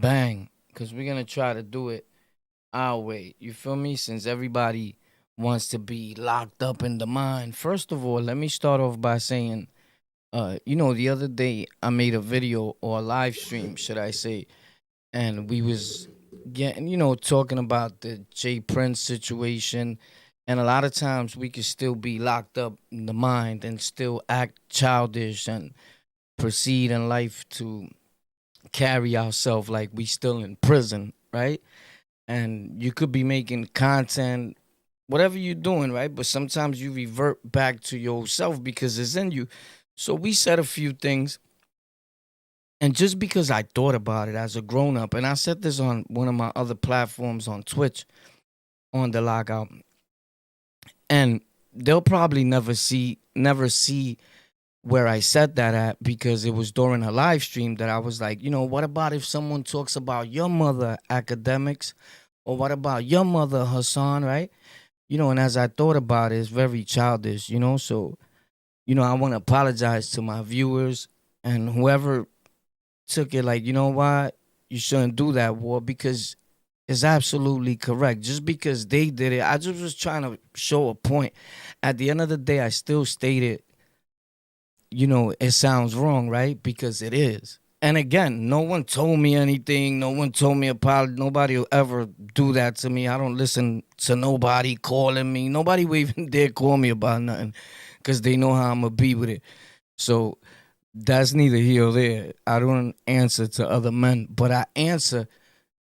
bang, because we're gonna try to do it our way. You feel me? Since everybody wants to be locked up in the mind. First of all, let me start off by saying, the other day I made a video or a live stream, should I say, and we was getting, talking about the Jay Prince situation. And a lot of times we could still be locked up in the mind and still act childish and proceed in life to carry ourselves like we still in prison, right? And you could be making content, whatever you're doing, right? But sometimes you revert back to yourself because it's in you. So we said a few things, and just because I thought about it as a grown up, and I said this on one of my other platforms on Twitch, on the Lockout, and they'll probably never see where I said that at because it was during a live stream that I was like, what about if someone talks about your mother academics, or what about your mother Hassan, right? And as I thought about it, it's very childish, So, I want to apologize to my viewers and whoever took it like, you know what, you shouldn't do that, war, because it's absolutely correct. Just because they did it, I just was trying to show a point. At the end of the day, I still stated, it sounds wrong, right? Because it is. And again, no one told me anything. No one told me apology. Nobody will ever do that to me. I don't listen to nobody calling me. Nobody will even dare call me about nothing because they know how I'm going to be with it. So that's neither here or there. I don't answer to other men, but I answer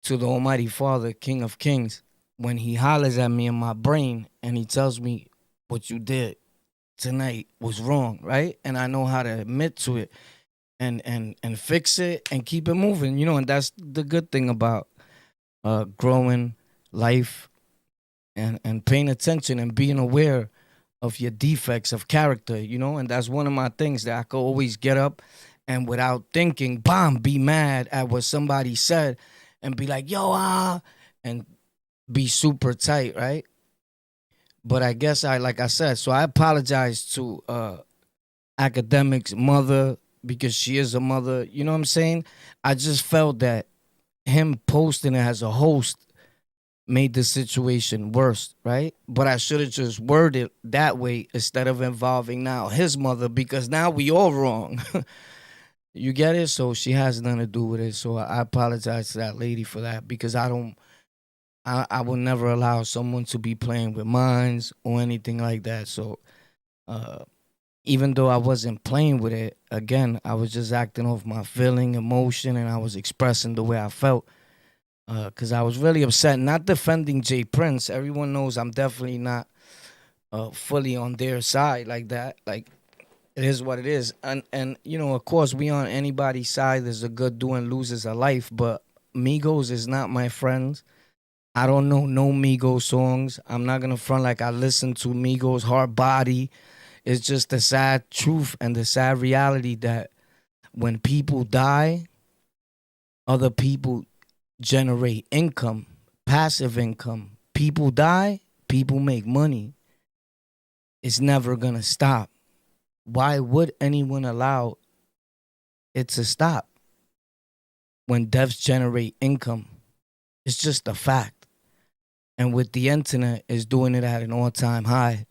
to the Almighty Father, King of Kings, when He hollers at me in my brain and He tells me what you did tonight was wrong, right? And I know how to admit to it and fix it and keep it moving, and that's the good thing about growing life and paying attention and being aware of your defects of character, and that's one of my things that I could always get up and without thinking, be mad at what somebody said and be like, yo, and be super tight, right? But I guess like I said, so I apologize to academics mother because she is a mother. You know what I'm saying? I just felt that him posting it as a host made the situation worse, right? But I should have just worded that way instead of involving now his mother because now we all wrong. You get it? So she has nothing to do with it. So I apologize to that lady for that because I will never allow someone to be playing with minds or anything like that. So uh, even though I wasn't playing with it, again, I was just acting off my feeling, emotion, and I was expressing the way I felt. Because I was really upset, not defending Jay Prince. Everyone knows I'm definitely not fully on their side like that. Like, it is what it is. And of course, we on anybody's side. There's a good doing, losers a life. But Migos is not my friends. I don't know no Migos songs. I'm not going to front like I listen to Migos Hard Body. It's just the sad truth and the sad reality that when people die, other people generate income, passive income. People die, people make money. It's never going to stop. Why would anyone allow it to stop when deaths generate income? It's just a fact. And with the internet, it's doing it at an all-time high.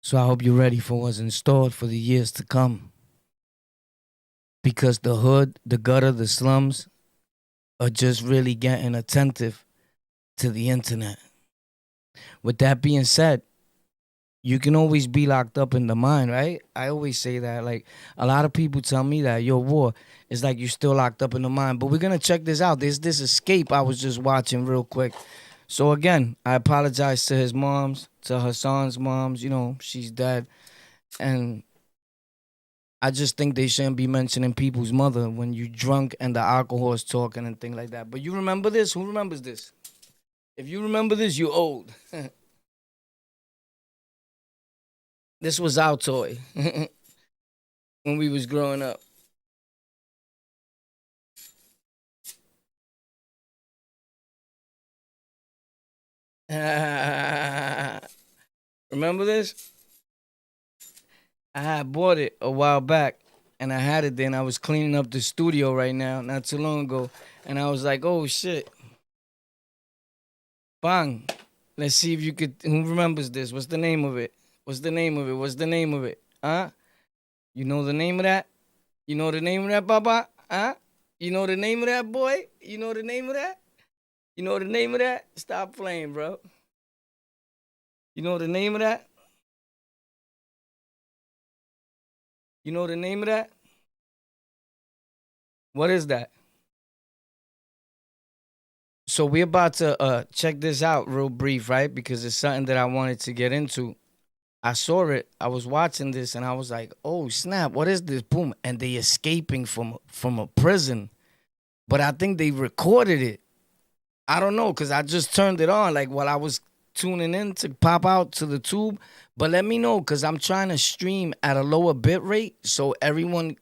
So I hope you're ready for what's in store for the years to come. Because the hood, the gutter, the slums are just really getting attentive to the internet. With that being said, you can always be locked up in the mind, right? I always say that. Like, a lot of people tell me that, yo, war, it's like you're still locked up in the mind. But we're going to check this out. There's this escape I was just watching real quick. So, again, I apologize to his moms, to Hassan's moms. She's dead. And I just think they shouldn't be mentioning people's mother when you drunk and the alcohol is talking and things like that. But you remember this? Who remembers this? If you remember this, you old. This was our toy when we was growing up. Remember this? I had bought it a while back, and I had it there, and I was cleaning up the studio right now, not too long ago, and I was like, oh shit, bang. Let's see if you could. Who remembers this? What's the name of it? What's the name of it? What's the name of it? Huh? You know the name of that? You know the name of that, Baba? Huh? You know the name of that, boy? You know the name of that? You know the name of that? Stop playing, bro. You know the name of that? You know the name of that? What is that? So we're about to check this out real brief, right? Because it's something that I wanted to get into. I saw it. I was watching this, and I was like, "Oh snap! What is this?" Boom! And they escaping from a prison, but I think they recorded it. I don't know, cause I just turned it on like while I was tuning in to pop out to the tube. But let me know, cause I'm trying to stream at a lower bit rate so everyone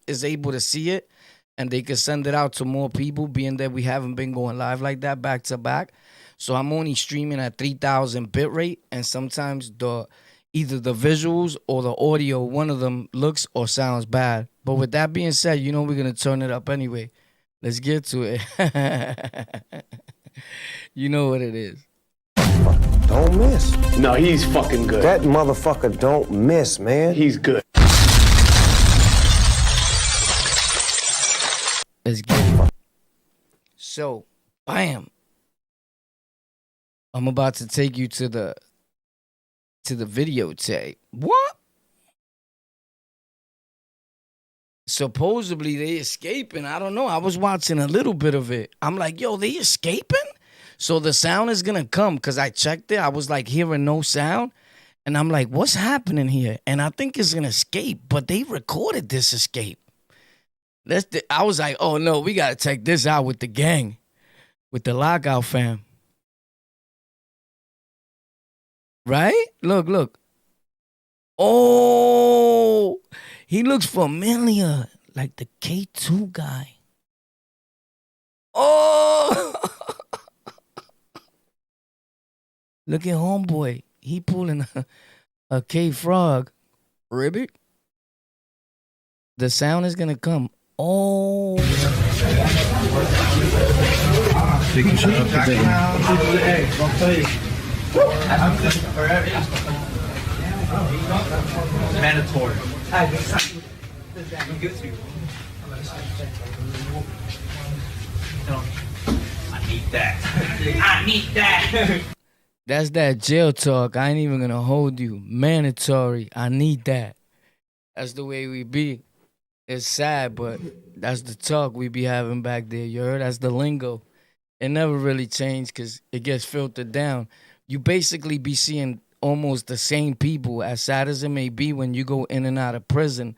is able to see it, and they can send it out to more people. Being that we haven't been going live like that back to back, so I'm only streaming at 3,000 bit rate, and sometimes either the visuals or the audio, one of them looks or sounds bad. But with that being said, you know we're gonna turn it up anyway. Let's get to it. You know what it is. Don't miss. No, he's fucking good. That motherfucker don't miss, man. He's good. Let's get it. So, bam. I'm about to take you to the videotape. What? Supposedly they escaping. I don't know. I was watching a little bit of it. I'm like, yo, they escaping? So the sound is gonna come, because I checked it. I was like hearing no sound. And I'm like, what's happening here? And I think it's an escape, but they recorded this escape. I was like, oh no, we gotta check this out with the gang. With the Lockout fam. Right? Look. Oh, he looks familiar, like the K2 guy. Oh, look at homeboy. He pulling a K Frog. Ribbit. The sound is gonna come. Oh. Mandatory. I need that. I need that. That's that jail talk. I ain't even gonna hold you. Mandatory. I need that. That's the way we be. It's sad, but that's the talk we be having back there. You heard? That's the lingo. It never really changed because it gets filtered down. You basically be seeing almost the same people, as sad as it may be, when you go in and out of prison.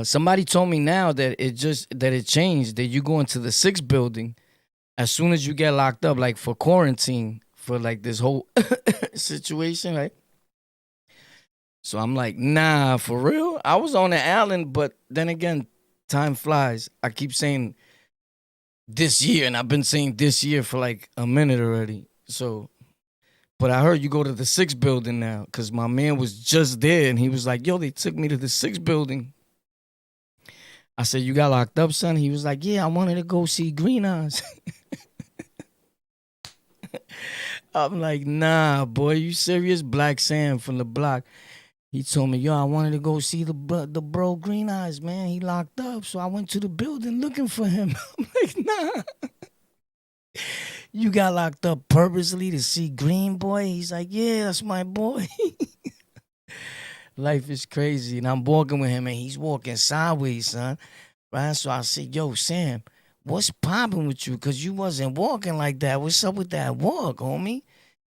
Somebody told me now that it changed, that you go into the 6th building as soon as you get locked up, like for quarantine, for like this whole situation, right? So I'm like, nah, for real? I was on the island, but then again, time flies. I keep saying this year, and I've been saying this year for like a minute already. So, but I heard you go to the 6th building now, because my man was just there, and he was like, yo, they took me to the 6th building. I said, you got locked up, son? He was like, yeah, I wanted to go see Green Eyes. I'm like, nah, boy, you serious? Black Sam from the block. He told me, yo, I wanted to go see the bro Green Eyes, man. He locked up, so I went to the building looking for him. I'm like, nah. You got locked up purposely to see Green Boy? He's like, yeah, that's my boy. Life is crazy. And I'm walking with him, and he's walking sideways, son. Right? So I said, yo, Sam, what's popping with you? Because you wasn't walking like that. What's up with that walk, homie?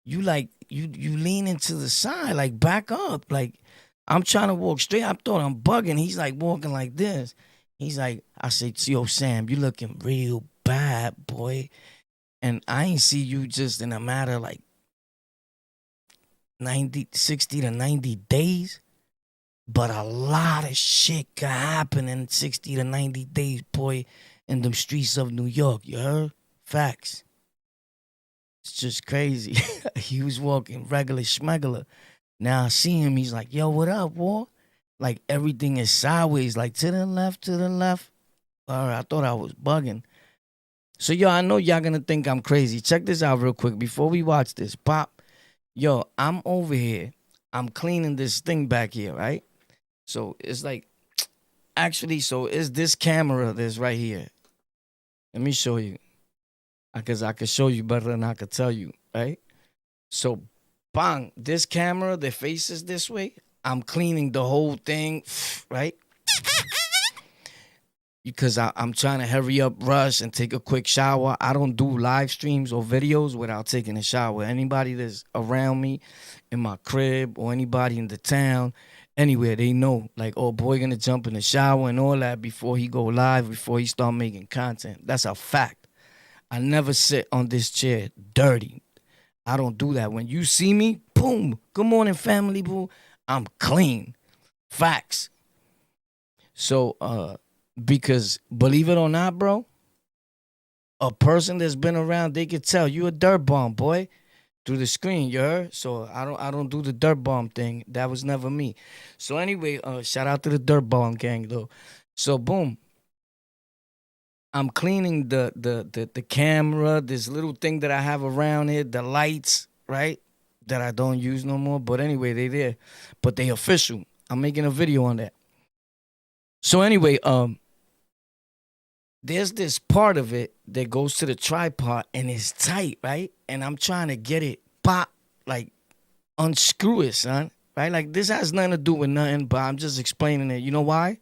You like, you leaning to the side, like back up. Like, I'm trying to walk straight. I thought I'm bugging. He's like walking like this. He's like, I said, yo, Sam, you looking real bad, boy. And I ain't see you just in a matter of like 60 to 90 days. But a lot of shit can happen in 60 to 90 days, boy, in them streets of New York. You heard? Facts. It's just crazy. He was walking regular schmegular. Now I see him. He's like, yo, what up, boy? like everything is sideways, like to the left, to the left. All right, I thought I was bugging. So, yo, I know y'all gonna think I'm crazy. Check this out real quick before we watch this. Pop, yo, I'm over here. I'm cleaning this thing back here, right? So it's like, actually, so it's this camera that's right here. Let me show you. Because I could show you better than I could tell you, right? So, bang, this camera that faces this way, I'm cleaning the whole thing, right? Because I'm trying to hurry up, rush, and take a quick shower. I don't do live streams or videos without taking a shower. Anybody that's around me in my crib or anybody in the town, anywhere, they know, like, oh, boy gonna jump in the shower and all that before he go live, before he start making content. That's a fact. I never sit on this chair dirty. I don't do that. When you see me, boom, good morning, family, boo, I'm clean. Facts. So, because believe it or not, bro, a person that's been around, they could tell you a dirt bomb, boy, through the screen, you heard? So I don't do the dirt bomb thing. That was never me. So anyway, shout out to the dirt bomb gang though. So boom, I'm cleaning the camera, this little thing that I have around here, the lights, right? That I don't use no more. But anyway, they there. But they official. I'm making a video on that. So anyway, there's this part of it that goes to the tripod and it's tight, right? And I'm trying to get it pop, like unscrew it, son. Right? Like this has nothing to do with nothing, but I'm just explaining it. You know why?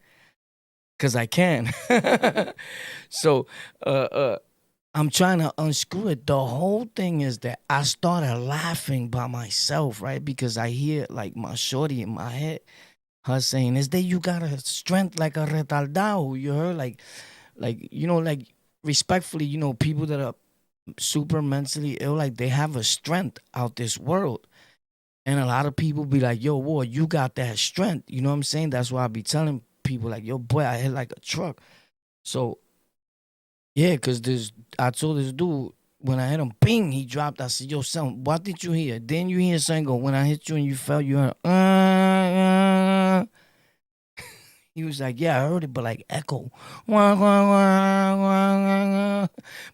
Because I can. So I'm trying to unscrew it. The whole thing is that I started laughing by myself, right? Because I hear like my shorty in my head, her saying, is that you got a strength like a retardado? You heard? Like, you know, like respectfully, you know, people that are super mentally ill, like they have a strength out this world. And a lot of people be like, yo, boy, you got that strength. You know what I'm saying? That's why I be telling people like, yo, boy, I hit like a truck. So, yeah, because I told this dude, when I hit him, bing, he dropped. I said, yo, son, what did you hear? Then you hear something go, when I hit you and you fell, you heard, He was like, yeah, I heard it, but like echo.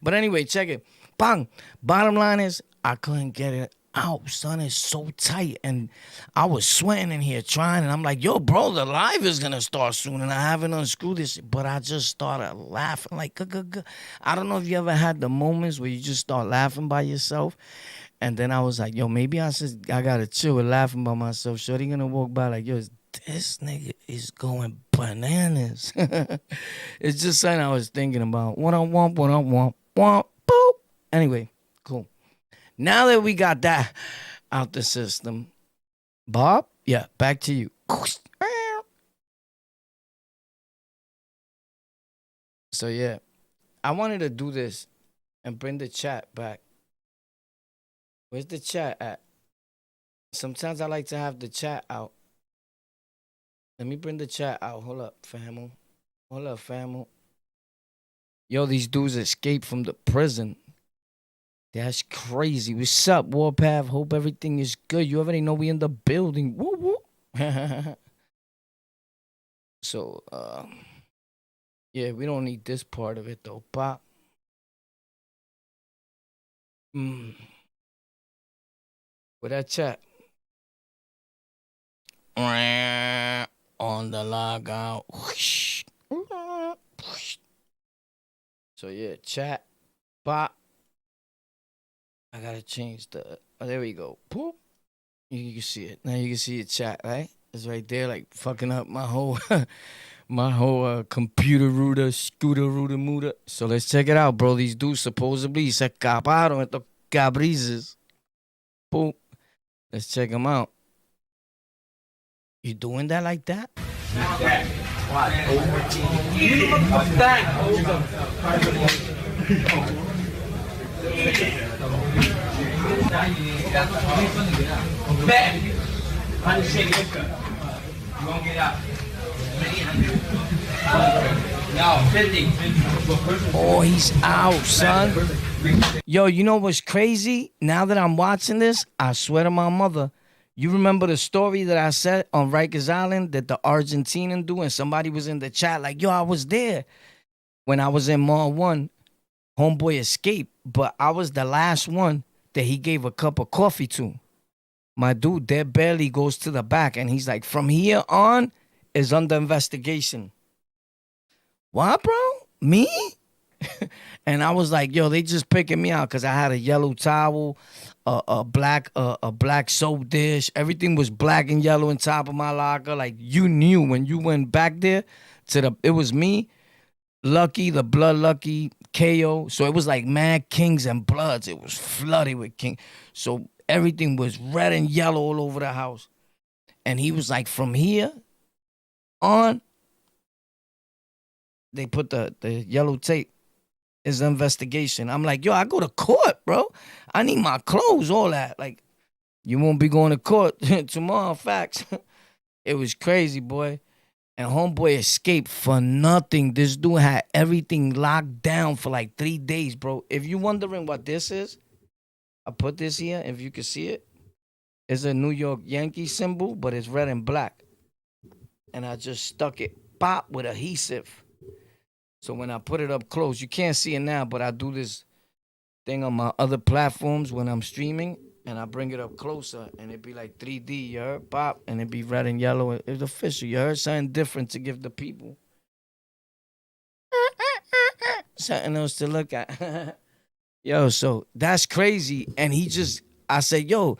But anyway, check it. Bang. Bottom line is, I couldn't get it out, son. It's so tight. And I was sweating in here trying. And I'm like, yo, bro, the live is going to start soon. And I haven't unscrewed this. But I just started laughing. Like, I don't know if you ever had the moments where you just start laughing by yourself. And then I was like, yo, maybe I got to chill with laughing by myself. Shorty going to walk by like, yo, this nigga is going bananas. It's just something I was thinking about. What I want, boop. Anyway, cool. Now that we got that out the system, Bob, yeah, back to you. So, yeah, I wanted to do this and bring the chat back. Where's the chat at? Sometimes I like to have the chat out. Let me bring the chat out. Hold up, famo. Hold up, famo. Yo, these dudes escaped from the prison. That's crazy. What's up, Warpath? Hope everything is good. You already know we in the building. Woo, woo. So, yeah, we don't need this part of it, though. Pop. Where that chat? On the lockout. So, yeah, chat. Pop. I gotta change the. Oh, there we go. Boop. You can see it now. You can see it, chat. Right? It's right there, like fucking up my whole, computer router, scooter router, mooter. So let's check it out, bro. These dudes supposedly se escaparon estos cabrizes. Boop. Let's check them out. You doing that like that? Oh, he's out, son. Yo, you know what's crazy? Now that I'm watching this, I swear to my mother, You remember the story that I said on Rikers Island that the Argentinian do, and somebody was in the chat like, yo, I was there when I was in Mall 1. Homeboy escaped, but I was the last one that he gave a cup of coffee to. My dude, their belly goes to the back, and he's like, from here on is under investigation. What, bro? Me? And I was like, yo, they just picking me out because I had a yellow towel, a black soap dish. Everything was black and yellow on top of my locker. Like, you knew when you went back there it was me, Lucky, the Blood Lucky, KO. So it was like mad kings and bloods. It was flooded with king. So everything was red and yellow all over the house. And he was like, from here on, they put the yellow tape. Is an investigation. I'm like, yo, I go to court, bro. I need my clothes, all that. Like, you won't be going to court tomorrow, facts. It was crazy, boy. And homeboy escaped for nothing. This dude had everything locked down for like 3 days, bro. If you're wondering what this is, I put this here, if you can see it. It's a New York Yankee symbol, but it's red and black. And I just stuck it, pop, with adhesive. So when I put it up close, you can't see it now, but I do this thing on my other platforms when I'm streaming, and I bring it up closer, and it be like 3D, you heard? Pop, and it be red and yellow. It's official, you heard? Something different to give the people. Something else to look at. Yo, so that's crazy. And I said, yo,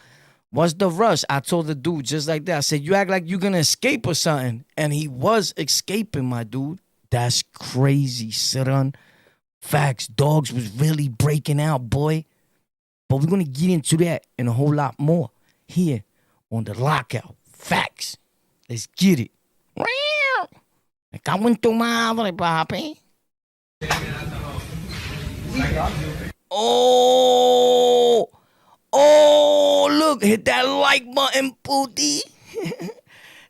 what's the rush? I told the dude just like that. I said, you act like you're going to escape or something. And he was escaping, my dude. That's crazy, son. Facts. Dogs was really breaking out, boy. But we're going to get into that and a whole lot more here on the Lockout. Facts. Let's get it. Me cago en tu madre, papi. Oh, look. Hit that like button, booty.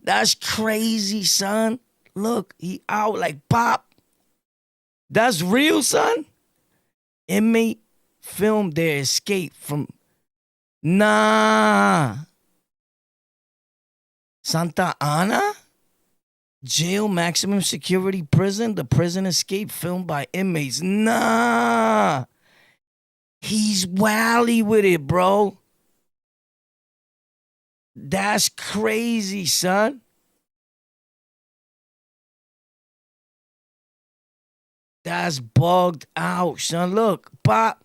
That's crazy, son. Look, he out like pop. That's real, son. Inmate filmed their escape from Santa Ana jail, maximum security prison. The prison escape filmed by inmates. He's wily with it, bro. That's crazy, son. That's bugged out, son. Look, pop.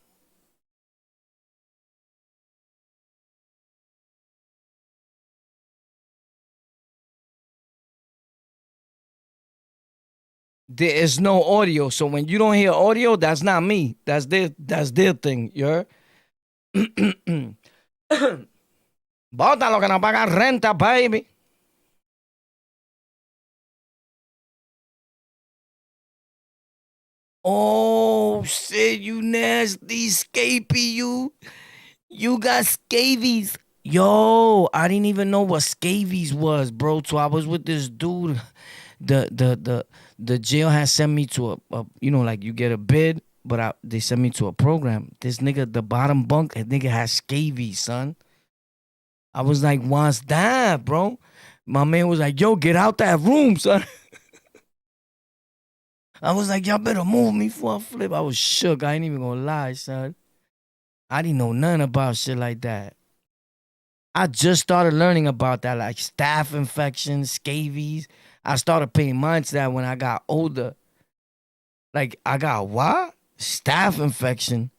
There is no audio, so when you don't hear audio, that's not me. That's their thing, you heard? Bota lo que no paga renta, baby. Oh, shit, you nasty, scapey, you. You got scabies. Yo, I didn't even know what scabies was, bro. So I was with this dude. The jail had sent me to a like you get a bid, but they sent me to a program. This nigga, the bottom bunk, that nigga has scabies, son. I was like, what's that, bro? My man was like, yo, get out that room, son. I was like, y'all better move me for a flip. I was shook. I ain't even gonna lie, son. I didn't know nothing about shit like that. I just started learning about that, like staph infections, scabies. I started paying mind to that when I got older. Like, I got what? Staph infection.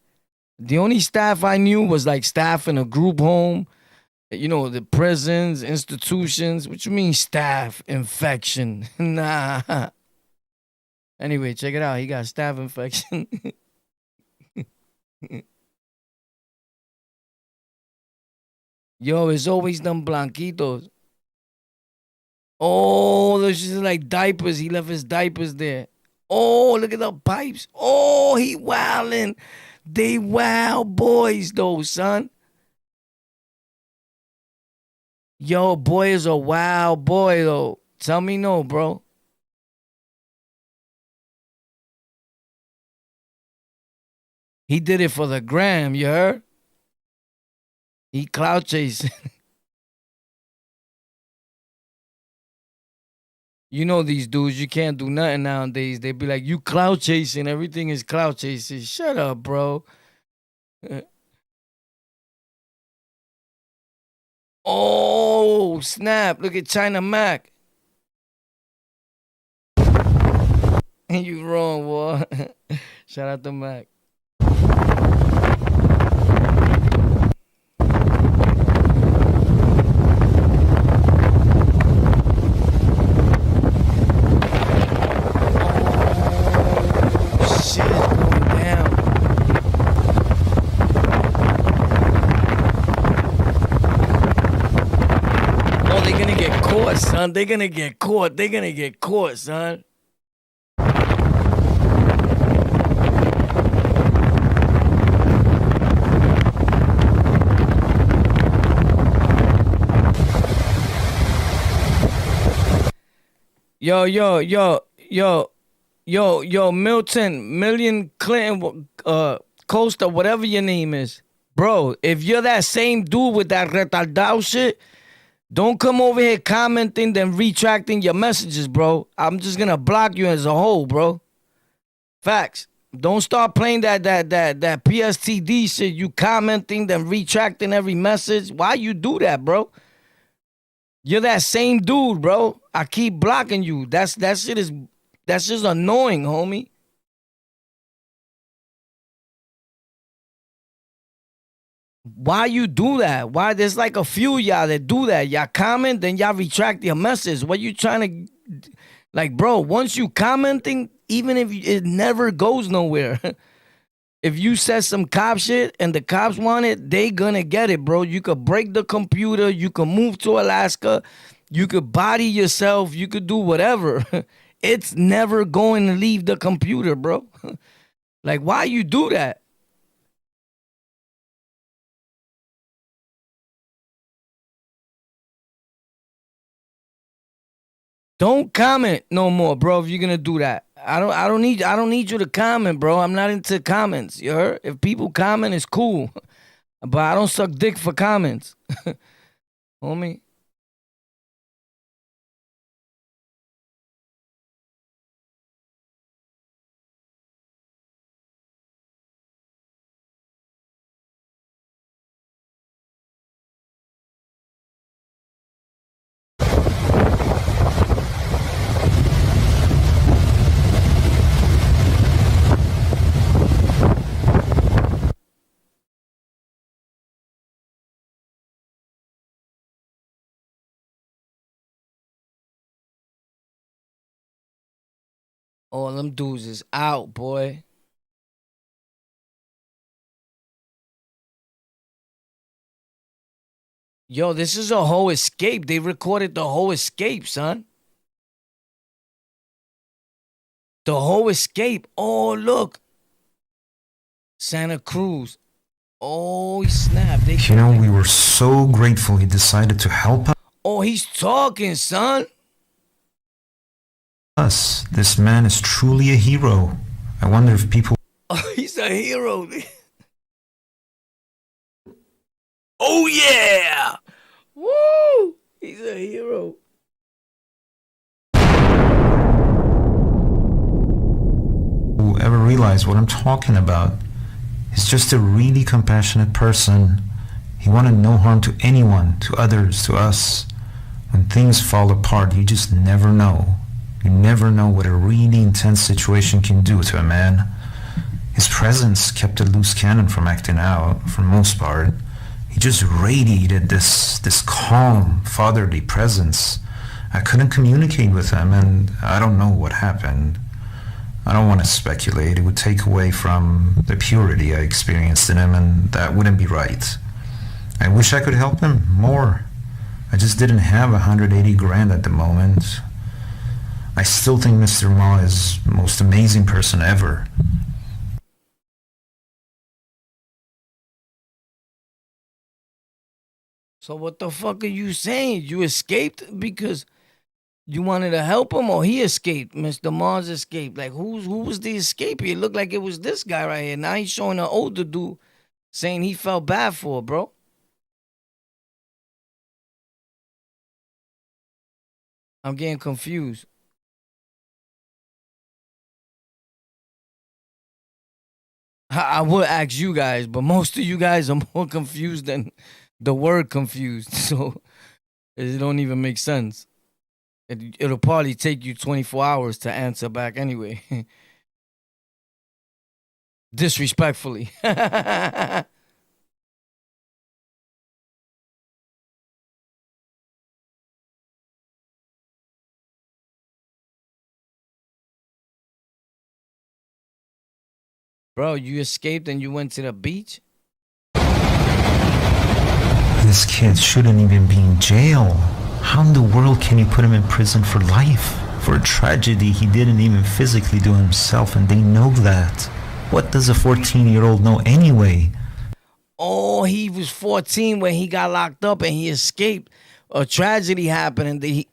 The only staph I knew was like staph in a group home, the prisons, institutions. What you mean staph infection? Nah. Anyway, check it out. He got staph infection. Yo, it's always them blanquitos. Oh, those just like diapers. He left his diapers there. Oh, look at the pipes. Oh, he wildin'. They wild boys though, son. Yo, boy is a wild boy though. Tell me no, bro. He did it for the gram, you heard? He clout chasing. You know these dudes, you can't do nothing nowadays. They be like, you cloud chasing, everything is cloud chasing. Shut up, bro. Oh, snap. Look at China Mac. You wrong, boy. Shout out to Mac. Shit is going down. Oh, they're gonna get caught, son. They're gonna get caught. They're gonna get caught, son. Yo, Milton, Million Clinton, Costa, whatever your name is. Bro, if you're that same dude with that retardado shit, don't come over here commenting then retracting your messages, bro. I'm just gonna block you as a whole, bro. Facts. Don't start playing that PSTD shit. You commenting then retracting every message. Why you do that, bro? You're that same dude, bro. I keep blocking you. That's just annoying, homie. Why you do that? Why there's like a few y'all that do that? Y'all comment, then y'all retract your message. What you trying to like, bro? Once you commenting, even if it never goes nowhere. If you said some cop shit and the cops want it, they gonna get it, bro. You could break the computer, you could move to Alaska, you could body yourself, you could do whatever. It's never going to leave the computer, bro. Like, why you do that? Don't comment no more, bro, if you're gonna do that. I don't need you to comment, bro. I'm not into comments. You heard? If people comment, it's cool. But I don't suck dick for comments. Homie. All them dudes is out, boy. Yo, this is a whole escape. They recorded the whole escape, son. The whole escape. Oh, look. Santa Cruz. Oh, snap. You know, we were so grateful he decided to help Oh, he's talking, son. us. This man is truly a hero. I wonder if people Oh, he's a hero. Oh, yeah. Woo. He's a hero. will ever realize what I'm talking about. He's just a really compassionate person. He wanted no harm to anyone, to others, to us. When things fall apart, you just never know. You never know what a really intense situation can do to a man. His presence kept a loose cannon from acting out, for the most part. He just radiated this calm, fatherly presence. I couldn't communicate with him, and I don't know what happened. I don't want to speculate. It would take away from the purity I experienced in him, and that wouldn't be right. I wish I could help him more. I just didn't have 180 grand at the moment. I still think Mr. Ma is the most amazing person ever. So what the fuck are you saying? You escaped because you wanted to help him, or he escaped? Mr. Mars escaped. Like who was the escape? It looked like it was this guy right here. Now he's showing an older dude saying he felt bad for it, bro. I'm getting confused. I would ask you guys, but most of you guys are more confused than the word confused. So it don't even make sense. It'll probably take you 24 hours to answer back anyway. Disrespectfully. Bro, you escaped and you went to the beach? This kid shouldn't even be in jail. How in the world can you put him in prison for life? For a tragedy he didn't even physically do himself, and they know that. What does a 14-year-old know anyway? Oh, he was 14 when he got locked up and he escaped. A tragedy happened and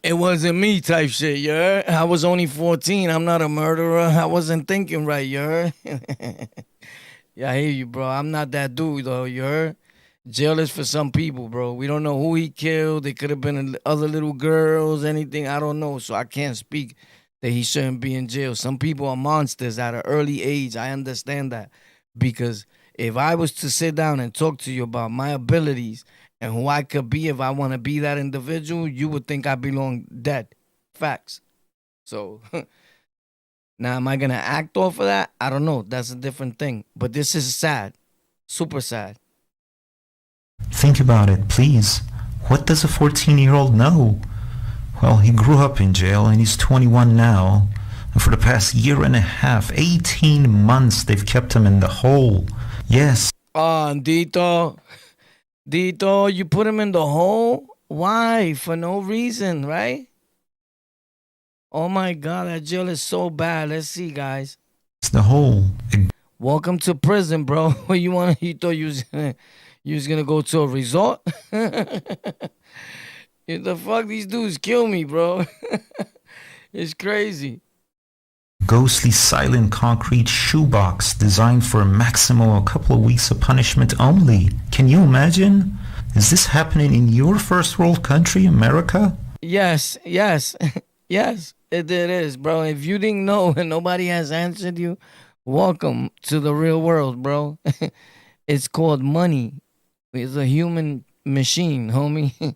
it wasn't me type shit, you heard? I was only 14. I'm not a murderer. I wasn't thinking right, you heard? Yeah, I hear you, bro. I'm not that dude, though, you heard? Jail is for some people, bro. We don't know who he killed. It could have been other little girls, anything. I don't know. So I can't speak that he shouldn't be in jail. Some people are monsters at an early age. I understand that. Because if I was to sit down and talk to you about my abilities and who I could be if I want to be that individual, you would think I belong dead. Facts. So now am I going to act off of that? I don't know. That's a different thing. But this is sad. Super sad. Think about it, please. What does a 14-year-old know? Well, he grew up in jail and he's 21 now. And for the past year and a half, 18 months, they've kept him in the hole. Yes. Dito, you put him in the hole? Why? For no reason, right? Oh my God, that jail is so bad. Let's see, guys. It's the hole. Welcome to prison, bro. What you thought you was gonna go to a resort? The fuck, these dudes kill me, bro. It's crazy. Ghostly silent concrete shoebox designed for a maximum of a couple of weeks of punishment only. Can you imagine? Is this happening in your first world country, America? Yes, yes, it is, bro. If you didn't know and nobody has answered you, welcome to the real world, bro. It's called money. It's a human machine, homie.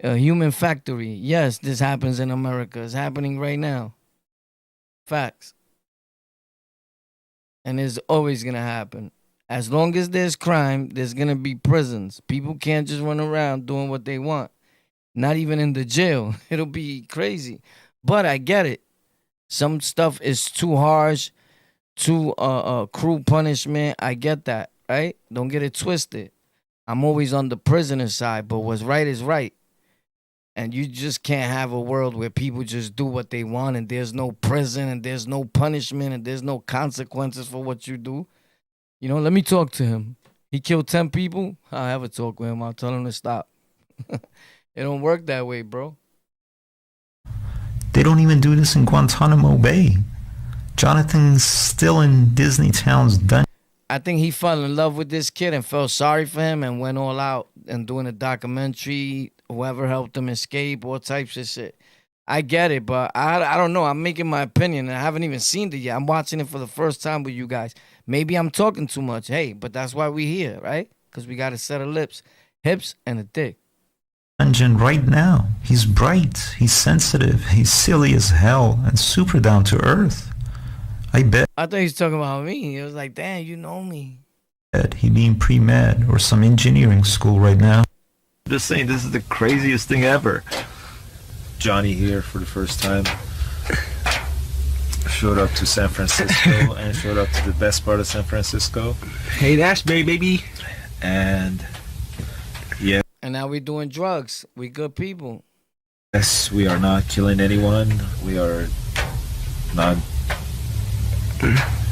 A human factory. Yes, this happens in America. It's happening right now. Facts. And it's always going to happen. As long as there's crime, there's going to be prisons. People can't just run around doing what they want. Not even in the jail. It'll be crazy. But I get it. Some stuff is too harsh, too cruel punishment. I get that, right? Don't get it twisted. I'm always on the prisoner side, but what's right is right. And you just can't have a world where people just do what they want and there's no prison and there's no punishment and there's no consequences for what you do. Let me talk to him. He killed 10 people. I'll have a talk with him. I'll tell him to stop. It don't work that way, bro. They don't even do this in Guantanamo Bay. Jonathan's still in Disney Town's dungeon. I think he fell in love with this kid and felt sorry for him and went all out and doing a documentary. Whoever helped him escape, all types of shit. I get it, but I don't know. I'm making my opinion, and I haven't even seen it yet. I'm watching it for the first time with you guys. Maybe I'm talking too much. Hey, but that's why we here, right? Because we got a set of lips, hips, and a dick. Dungeon right now. He's bright, he's sensitive, he's silly as hell, and super down to earth. I bet. I thought he was talking about me. It was like, damn, you know me. He be in pre-med or some engineering school right now. Just saying, this is the craziest thing ever. Johnny here for the first time. Showed up to San Francisco and showed up to the best part of San Francisco. Hey, Ashbury, baby. And yeah. And now we're doing drugs. We good people. Yes, we are not killing anyone. We are not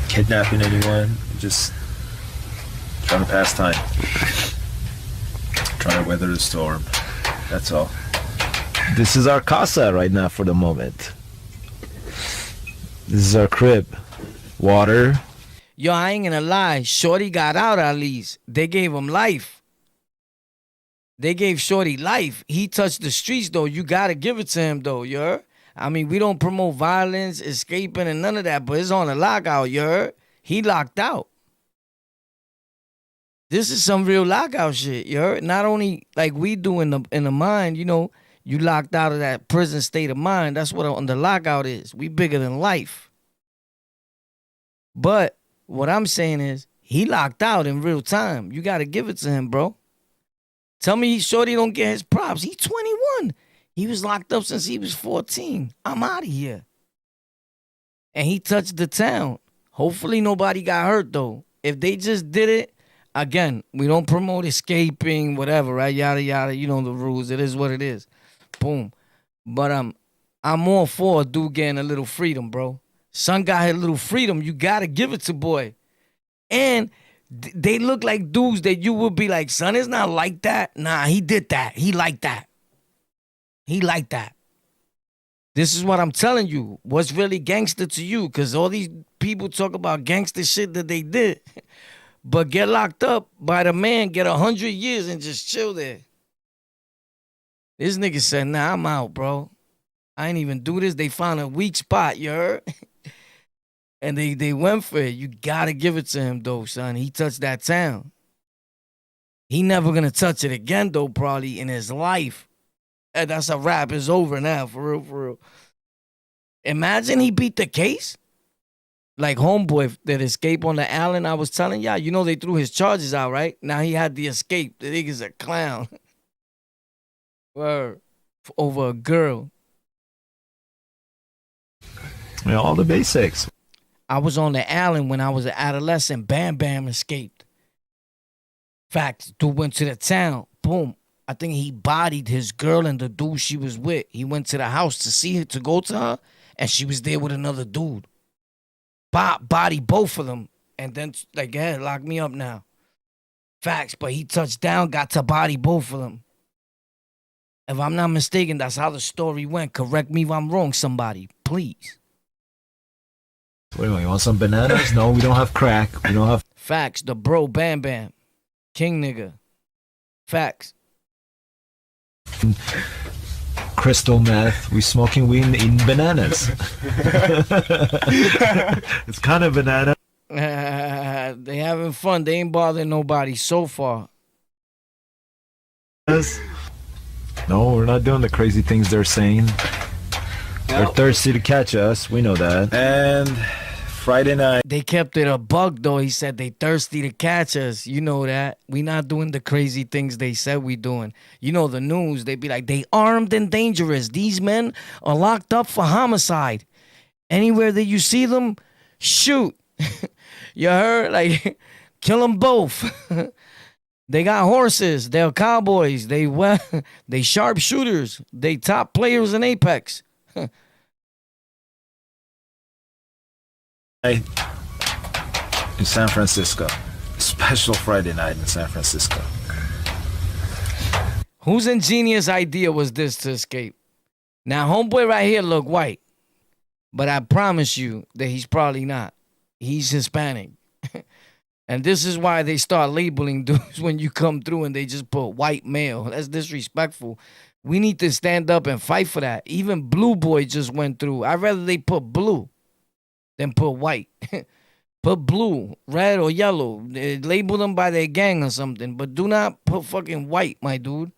kidnapping anyone. Just trying to pass time. Trying to weather the storm. That's all. This is our casa right now for the moment. This is our crib. Water. Yo, I ain't gonna lie. Shorty got out at least. They gave him life. They gave Shorty life. He touched the streets, though. You gotta give it to him, though, you heard? I mean, we don't promote violence, escaping, and none of that, but it's on the lockout, you heard? He locked out. This is some real lockout shit, you heard? Not only like we do in the mind, you know, you locked out of that prison state of mind. That's what the lockout is. We bigger than life. But what I'm saying is he locked out in real time. You got to give it to him, bro. Tell me Shorty don't get his props. He's 21. He was locked up since he was 14. I'm out of here. And he touched the town. Hopefully nobody got hurt, though. If they just did it, again, we don't promote escaping, whatever, right? Yada, yada. You know the rules. It is what it is. Boom. But I'm all for a dude getting a little freedom, bro. Son got a little freedom. You got to give it to boy. And they look like dudes that you would be like, son, it's not like that. Nah, he did that. He liked that. He liked that. This is what I'm telling you. What's really gangster to you? Because all these people talk about gangster shit that they did. But get locked up by the man, get 100 years and just chill there. This nigga said, nah, I'm out, bro. I ain't even do this. They found a weak spot, you heard? And they went for it. You got to give it to him, though, son. He touched that town. He never going to touch it again, though, probably in his life. And that's a wrap. It's over now, for real, for real. Imagine he beat the case. Like homeboy that escaped on the island I was telling y'all. You know they threw his charges out, right? Now he had the escape. The nigga's a clown. Word. Over a girl. Yeah, all the basics. I was on the island when I was an adolescent. Bam Bam escaped. Fact, dude went to the town. Boom. I think he bodied his girl and the dude she was with. He went to the house to see her, to go to her, and she was there with another dude. Body both of them. And then, like, yeah, lock me up now. Facts, but he touched down, got to body both of them. If I'm not mistaken, that's how the story went. Correct me if I'm wrong, somebody. Please. Wait, you want some bananas? No, we don't have crack. We don't have... Facts, the bro, Bam Bam. King nigga. Facts. Crystal meth. We smoking weed and eating bananas. It's kind of banana. They having fun. They ain't bothering nobody so far. No, we're not doing the crazy things they're saying. They're thirsty to catch us. We know that. And Friday night. They kept it a bug, though. He said they thirsty to catch us. You know that. We not doing the crazy things they said we doing. You know the news. They be like, they armed and dangerous. These men are locked up for homicide. Anywhere that you see them, shoot. You heard? Like, kill them both. They got horses. They're cowboys. They sharpshooters. They top players in Apex. In San Francisco. Special Friday night in San Francisco. Whose ingenious idea was this to escape? Now, homeboy right here look white. But I promise you that he's probably not. He's Hispanic. And this is why they start labeling dudes when you come through and they just put white male. That's disrespectful. We need to stand up and fight for that. Even Blue Boy just went through. I'd rather they put blue than put white. Put blue, red, or yellow. Label them by their gang or something. But do not put fucking white, my dude.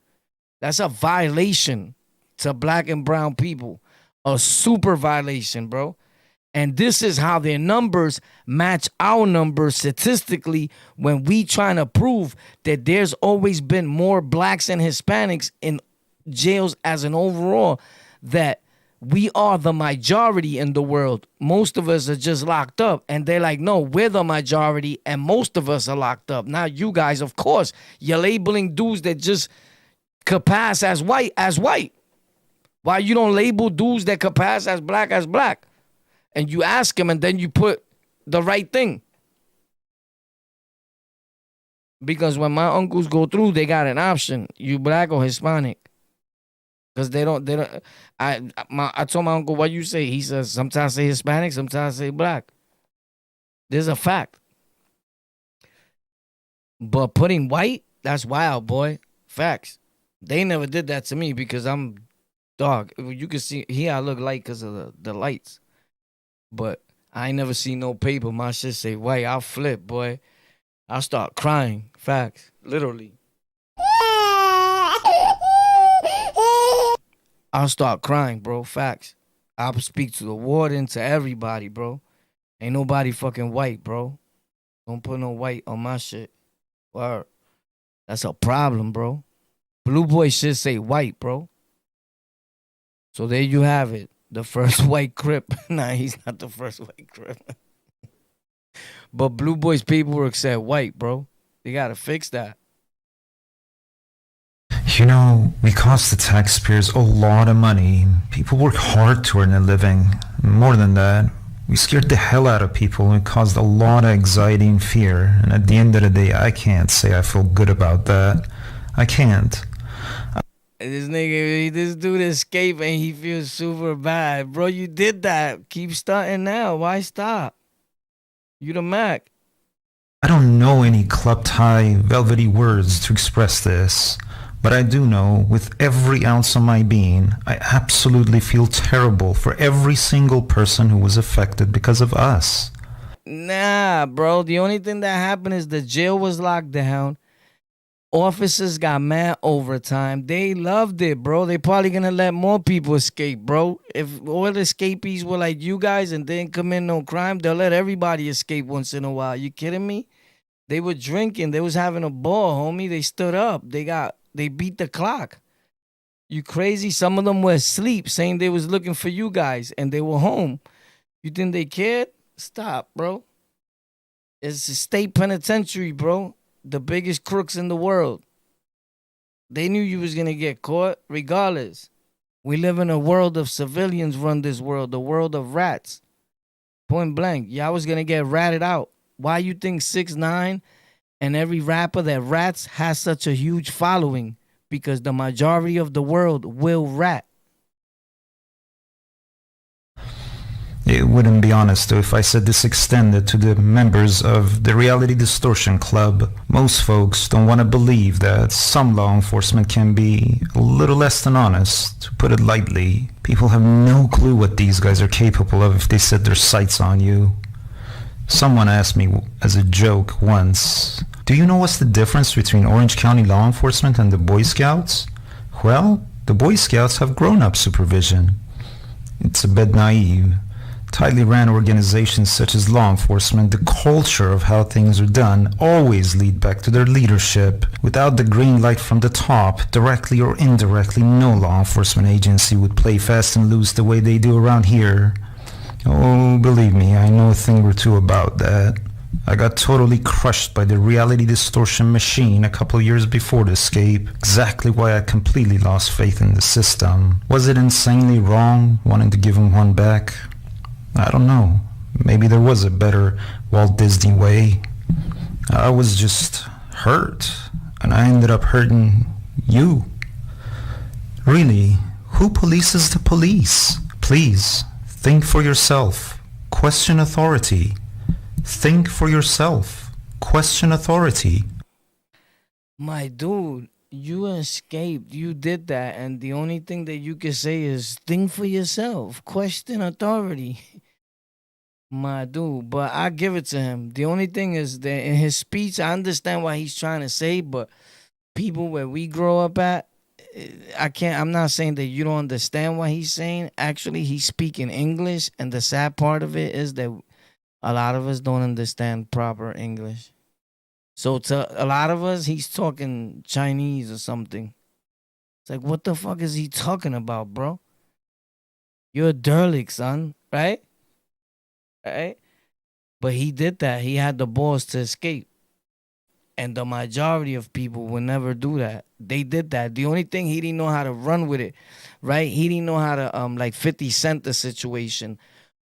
That's a violation to black and brown people. A super violation, bro. And this is how their numbers match our numbers statistically when we trying to prove that there's always been more blacks and Hispanics in jails as an overall, that we are the majority in the world. Most of us are just locked up. And they're like, no, we're the majority and most of us are locked up. Now you guys, of course, you're labeling dudes that just could pass as white. Why you don't label dudes that could pass as black? And you ask them and then you put the right thing. Because when my uncles go through, they got an option. You black or Hispanic. Because they don't. I told my uncle, what you say? He says, sometimes I say Hispanic, sometimes I say black. There's a fact. But putting white, that's wild, boy. Facts. They never did that to me because I'm dog. You can see here I look light because of the lights. But I ain't never seen no paper. My shit say white. I'll flip, boy. I'll start crying. Facts. Literally. I'll start crying, bro. Facts. I'll speak to the warden, to everybody, bro. Ain't nobody fucking white, bro. Don't put no white on my shit. Word. That's a problem, bro. Blue boy should say white, bro. So there you have it. The first white crip. Nah, he's not the first white crip. But Blue Boy's paperwork said white, bro. They gotta fix that. You know, we cost the taxpayers a lot of money. People work hard to earn a living. More than that, we scared the hell out of people and caused a lot of anxiety and fear. And at the end of the day, I can't say I feel good about that. I can't. This dude escaped and he feels super bad. Bro, you did that. Keep starting now. Why stop? You the Mac. I don't know any club tie, velvety words to express this, but I do know with every ounce of my being, I absolutely feel terrible for every single person who was affected because of us. Nah, bro. The only thing that happened is the jail was locked down. Officers got mad overtime. They loved it, bro. They probably gonna let more people escape, bro. If all the escapees were like you guys and didn't commit no crime, they'll let everybody escape once in a while. You kidding me? They were drinking. They was having a ball, homie. They stood up. They beat the clock. You crazy? Some of them were asleep, saying they was looking for you guys, and they were home. You think they cared? Stop, bro. It's a state penitentiary, bro. The biggest crooks in the world. They knew you was gonna get caught regardless. We live in a world of civilians run this world, the world of rats. Point blank. Y'all was gonna get ratted out. Why you think 6ix9ine and every rapper that rats has such a huge following? Because the majority of the world will rat. It wouldn't be honest though if I said this extended to the members of the Reality Distortion Club. Most folks don't want to believe that some law enforcement can be a little less than honest, to put it lightly. People have no clue what these guys are capable of if they set their sights on you. Someone asked me as a joke once, "Do you know what's the difference between Orange County law enforcement and the Boy Scouts?" Well, the Boy Scouts have grown-up supervision. It's a bit naive. Tightly ran organizations such as law enforcement, the culture of how things are done always lead back to their leadership. Without the green light from the top, directly or indirectly, no law enforcement agency would play fast and loose the way they do around here. Oh, believe me, I know a thing or two about that. I got totally crushed by the reality distortion machine a couple years before the escape. Exactly why I completely lost faith in the system. Was it insanely wrong, wanting to give him one back? I don't know. Maybe there was a better Walt Disney way. I was just hurt, and I ended up hurting you. Really, who polices the police? Please, think for yourself. Question authority. Think for yourself. Question authority. My dude, you escaped. You did that. And the only thing that you can say is think for yourself. Question authority. My dude, but I give it to him. The only thing is that in his speech, I understand what he's trying to say, but people where we grow up at, I'm not saying that you don't understand what he's saying. Actually, he's speaking English, and the sad part of it is that a lot of us don't understand proper English. So to a lot of us, he's talking Chinese or something. It's like, what the fuck is he talking about, bro? You're a derelict, son, right? Right? But he did that. He had the balls to escape. And the majority of people will never do that. They did that. The only thing, he didn't know how to run with it, right? He didn't know how to like 50 Cent the situation,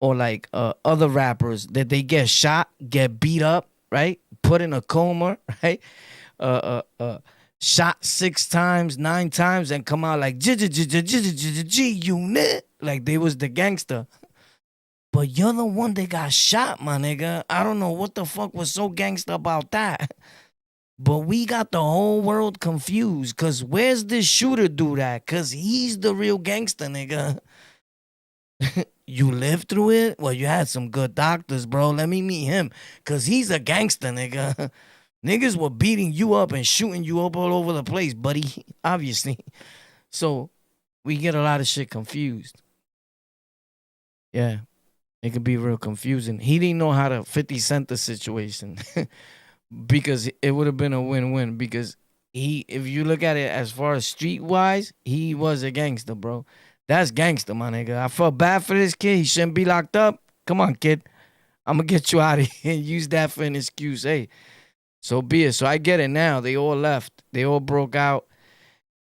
or like other rappers that they get shot, get beat up, right? Put in a coma, right? Shot 6 times, 9 times, and come out like G-Unit, like they was the gangster. But you're the one that got shot, my nigga. I don't know what the fuck was so gangster about that. But we got the whole world confused. Because where's this shooter dude at? Because he's the real gangster, nigga. you lived through it? Well, you had some good doctors, bro. Let me meet him. Cause he's a gangster, nigga. Niggas were beating you up and shooting you up all over the place, buddy. Obviously. So we get a lot of shit confused. Yeah. It could be real confusing. He didn't know how to 50 Cent the situation. Because it would have been a win-win. Because if you look at it as far as street-wise, he was a gangster, bro. That's gangster, my nigga. I felt bad for this kid. He shouldn't be locked up. Come on, kid. I'm going to get you out of here and use that for an excuse. Hey, so be it. So I get it now. They all left. They all broke out.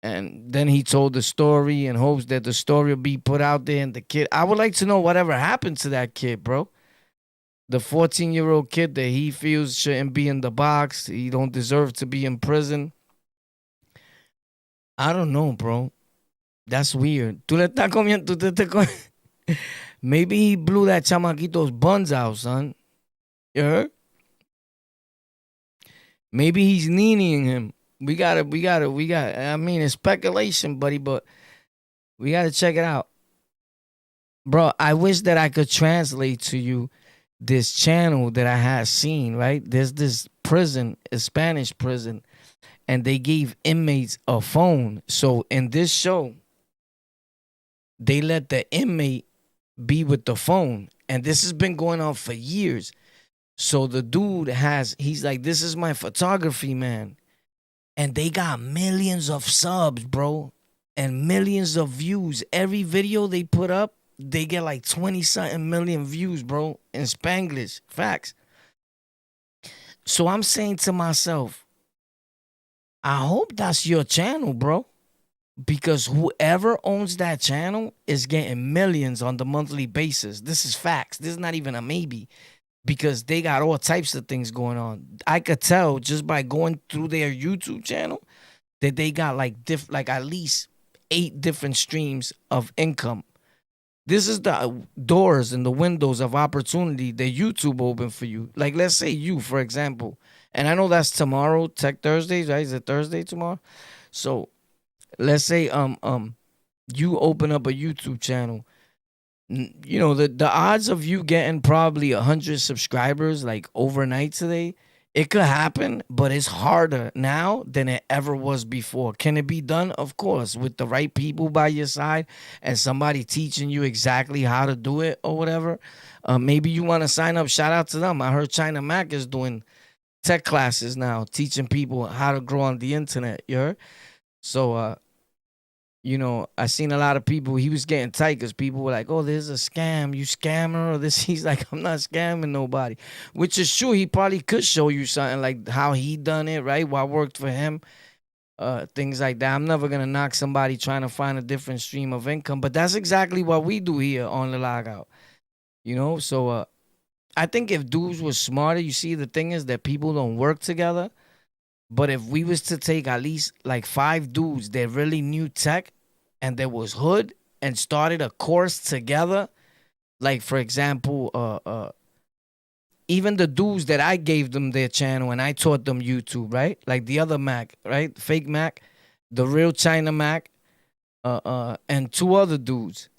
And then he told the story in hopes that the story will be put out there. And the kid, I would like to know whatever happened to that kid, bro. The 14-year-old kid that he feels shouldn't be in the box. He don't deserve to be in prison. I don't know, bro. That's weird. Tú le estás comiendo, maybe he blew that chamaquito's buns out, son. You heard? Maybe he's kneeing him. We got. I mean, it's speculation, buddy, but we gotta check it out. Bro, I wish that I could translate to you this channel that I had seen, right? There's this prison, a Spanish prison, and they gave inmates a phone. So in this show, they let the inmate be with the phone. And this has been going on for years. So the dude he's like, this is my photography, man. And they got millions of subs, bro. And millions of views. Every video they put up, they get like 20-something million views, bro. In Spanglish. Facts. So I'm saying to myself, I hope that's your channel, bro. Because whoever owns that channel is getting millions on the monthly basis. This is facts. This is not even a maybe. Because they got all types of things going on. I could tell just by going through their YouTube channel that they got like at least 8 different streams of income. This is the doors and the windows of opportunity that YouTube open for you. Like, let's say you, for example, and I know that's tomorrow, Tech Thursdays, right? Is it Thursday tomorrow? So let's say you open up a YouTube channel. You know, the odds of you getting probably 100 subscribers like overnight today, it could happen, but it's harder now than it ever was before. Can it be done? Of course, with the right people by your side and somebody teaching you exactly how to do it or whatever. Maybe you want to sign up. Shout out to them. I heard China Mac is doing tech classes now, teaching people how to grow on the internet. You heard? So, you know, I seen a lot of people, he was getting tight because people were like, oh, there's a scam, you scammer or this. He's like, I'm not scamming nobody, which is true. He probably could show you something like how he done it, right? What worked for him, things like that. I'm never going to knock somebody trying to find a different stream of income, but that's exactly what we do here on the Lockout, you know? So I think if dudes were smarter, you see, the thing is that people don't work together. But if we was to take at least like 5 dudes that really knew tech and that was hood and started a course together, like for example, even the dudes that I gave them their channel and I taught them YouTube, right? Like the other Mac, right? Fake Mac, the real China Mac, and 2 other dudes,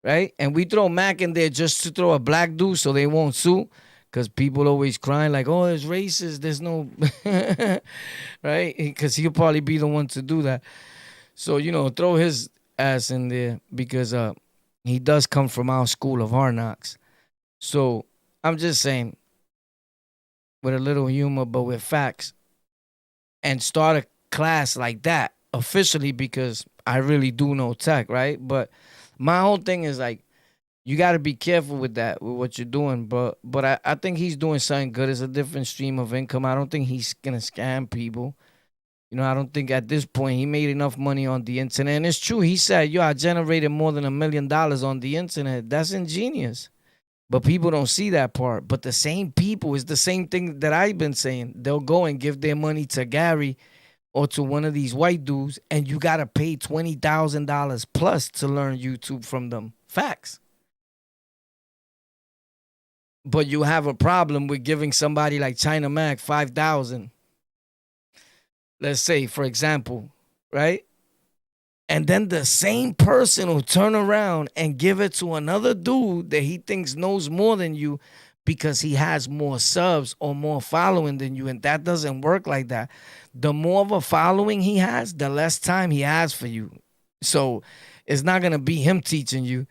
right? And we throw Mac in there just to throw a black dude so they won't sue. Because people always crying like, oh, it's racist. There's no, right? Because he'll probably be the one to do that. So, you know, throw his ass in there because he does come from our school of hard knocks. So I'm just saying, with a little humor, but with facts. And start a class like that officially because I really do know tech, right? But my whole thing is like, you got to be careful with that, with what you're doing. But I think he's doing something good. It's a different stream of income. I don't think he's going to scam people. You know, I don't think at this point he made enough money on the internet. And it's true. He said, yo, I generated more than $1 million on the internet. That's ingenious. But people don't see that part. But the same people is the same thing that I've been saying. They'll go and give their money to Gary or to one of these white dudes. And you got to pay $20,000 plus to learn YouTube from them. Facts. But you have a problem with giving somebody like China Mac $5,000. Let's say, for example, right? And then the same person will turn around and give it to another dude that he thinks knows more than you because he has more subs or more following than you. And that doesn't work like that. The more of a following he has, the less time he has for you. So it's not going to be him teaching you.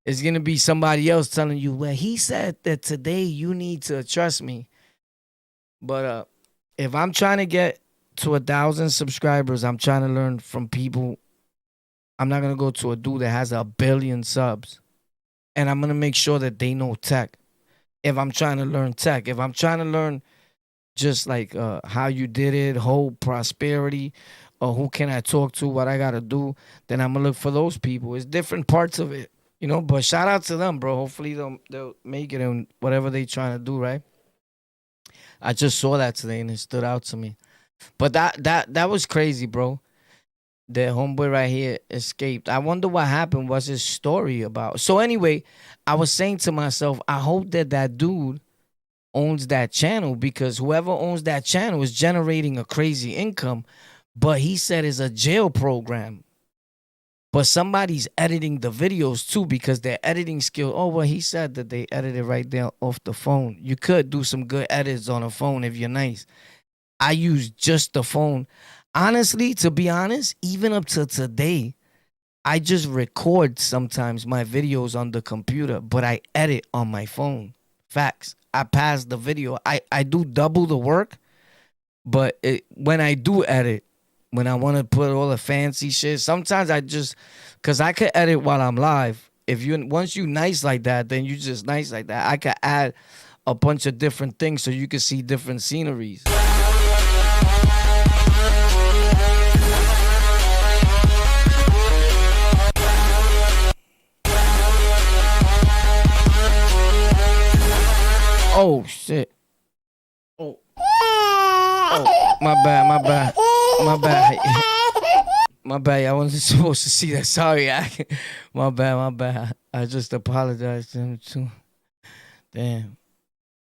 It's going to be somebody else telling you, well, he said that today you need to trust me. But if I'm trying to get to 1,000 subscribers, I'm trying to learn from people. I'm not going to go to a dude that has 1 billion subs. And I'm going to make sure that they know tech. If I'm trying to learn tech, if I'm trying to learn just like how you did it, whole prosperity, or who can I talk to, what I got to do, then I'm going to look for those people. It's different parts of it, you know, but shout out to them, bro. Hopefully they'll make it in whatever they trying to do, right? I just saw that today and it stood out to me. But that was crazy, bro. The homeboy right here escaped. I wonder what happened. What's his story about? So anyway, I was saying to myself, I hope that dude owns that channel, because whoever owns that channel is generating a crazy income. But he said it's a jail program. But somebody's editing the videos too, because their editing skill. Oh, well, he said that they edited right there off the phone. You could do some good edits on a phone if you're nice. I use just the phone. Honestly, to be honest, even up to today, I just record sometimes my videos on the computer, but I edit on my phone. Facts. I pass the video. I do double the work, but when I do edit, when I want to put all the fancy shit, sometimes I just, because I could edit while I'm live. Once you nice like that, then you just nice like that. I could add a bunch of different things so you can see different sceneries. Oh, shit. Oh, my bad. My bad. I wasn't supposed to see that. Sorry. My bad. I just apologized to him, too. Damn.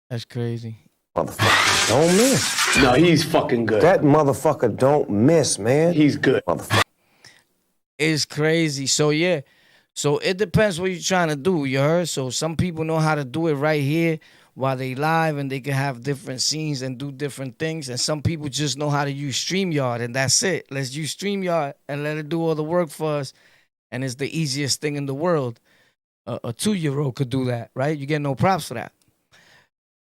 That's crazy. Motherfucker don't miss. No, he's fucking good. That motherfucker don't miss, man. He's good. Motherfucker. It's crazy. So, yeah. So, it depends what you're trying to do, you heard? So, some people know how to do it right here while they live, and they can have different scenes and do different things. And some people just know how to use StreamYard, and that's it. Let's use StreamYard and let it do all the work for us. And it's the easiest thing in the world. A 2-year-old could do that, right? You get no props for that.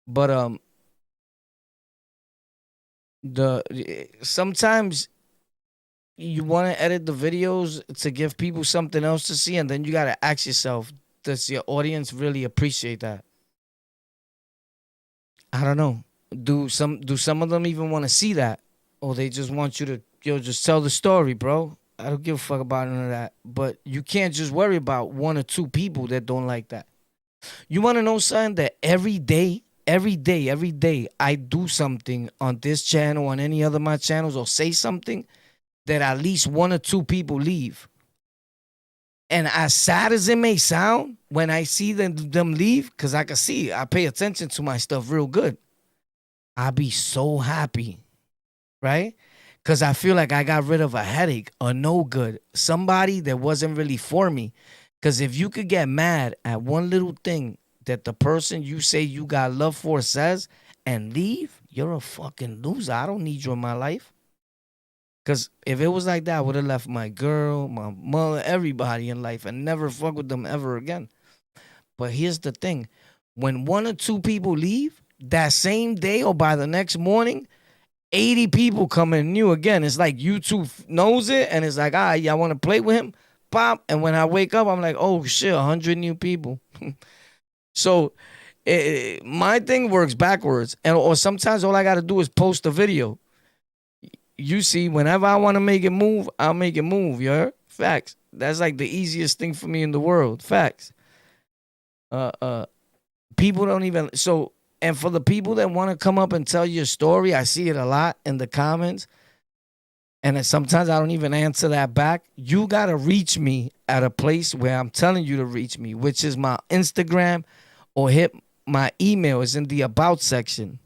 But sometimes you want to edit the videos to give people something else to see, and then you got to ask yourself, does your audience really appreciate that? I don't know. Do some of them even want to see that? Or they just want you to, just tell the story, bro. I don't give a fuck about none of that. But you can't just worry about 1 or 2 people that don't like that. You want to know something? That every day, I do something on this channel, on any other of my channels, or say something that at least 1 or 2 people leave. And as sad as it may sound, when I see them leave, because I can see, I pay attention to my stuff real good, I be so happy, right? Because I feel like I got rid of a headache, a no good, somebody that wasn't really for me. Because if you could get mad at one little thing that the person you say you got love for says and leave, you're a fucking loser. I don't need you in my life. Because if it was like that, I would have left my girl, my mother, everybody in life and never fuck with them ever again. But here's the thing. When 1 or 2 people leave, that same day or by the next morning, 80 people come in new again. It's like YouTube knows it, and it's like, all right, y'all want to play with him? Pop. And when I wake up, I'm like, oh, shit, 100 new people. So my thing works backwards. Or sometimes all I got to do is post a video. You see, whenever I want to make it move, I'll make it move, you heard? Facts. That's like the easiest thing for me in the world. Facts. People don't even, so, and for the people that want to come up and tell your story, I see it a lot in the comments, and then sometimes I don't even answer that back. You got to reach me at a place where I'm telling you to reach me, which is my Instagram, or hit my email is in the about section.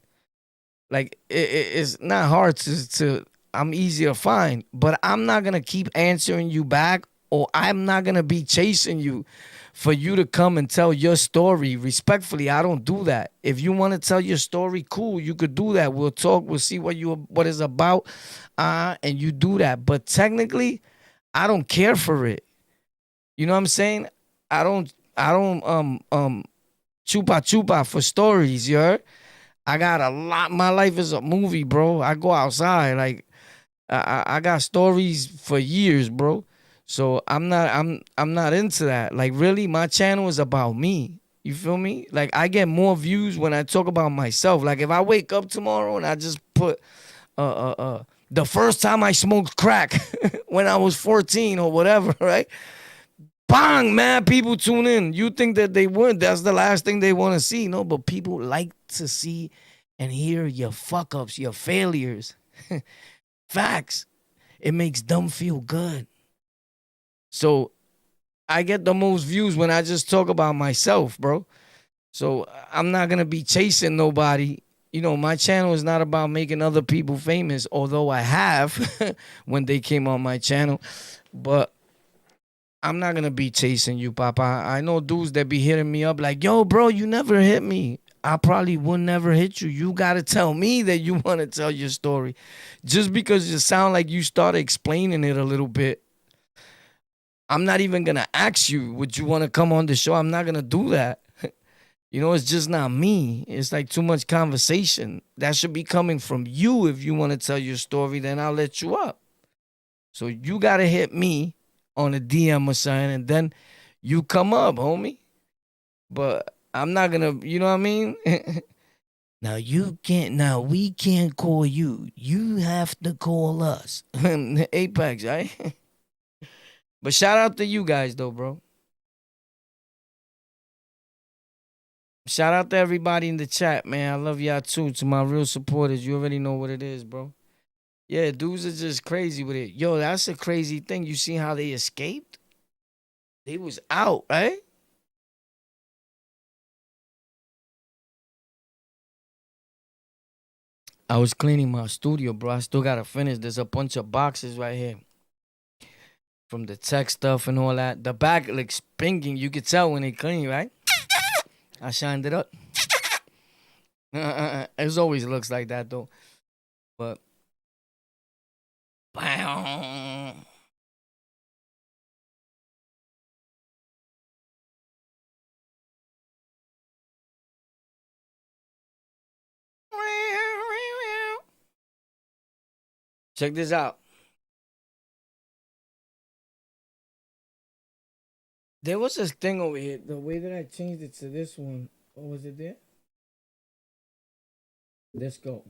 Like, it's not hard to I'm easy to find. But I'm not going to keep answering you back, or I'm not going to be chasing you for you to come and tell your story. Respectfully, I don't do that. If you want to tell your story, cool, you could do that. We'll talk. We'll see what it's about, and you do that. But technically, I don't care for it. You know what I'm saying? I don't chupa chupa for stories, you heard? I got a lot. My life is a movie, bro. I go outside. Like I got stories for years, bro. So I'm not into that. Like really, my channel is about me. You feel me? Like I get more views when I talk about myself. Like if I wake up tomorrow and I just put the first time I smoked crack when I was 14 or whatever, right? Bang, man, people tune in. You think that they weren't. That's the last thing they want to see. No, but people like to see and hear your fuck ups, your failures. Facts. It makes them feel good. So I get the most views when I just talk about myself, bro. So I'm not going to be chasing nobody. You know, my channel is not about making other people famous, although I have when they came on my channel. But I'm not going to be chasing you, Papa. I know dudes that be hitting me up like, yo, bro, you never hit me. I probably would never hit you. You got to tell me that you want to tell your story. Just because you sound like you started explaining it a little bit, I'm not even going to ask you, would you want to come on the show? I'm not going to do that. You know, it's just not me. It's like too much conversation. That should be coming from you. If you want to tell your story, then I'll let you up. So you got to hit me on a DM or something, and then you come up, homie. But I'm not gonna, you know what I mean? Now we can't call you. You have to call us. Apex, right? But shout out to you guys though, bro. Shout out to everybody in the chat, man. I love y'all too. To my real supporters, you already know what it is, bro. Yeah, dudes are just crazy with it. Yo, that's a crazy thing. You see how they escaped? They was out, right? I was cleaning my studio, bro. I still gotta finish. There's a bunch of boxes right here from the tech stuff and all that. The back looks pinking. You could tell when they clean, right? I shined it up. It always looks like that though. But check this out. There was this thing over here. The way that I changed it to this one. What was it there? Let's go.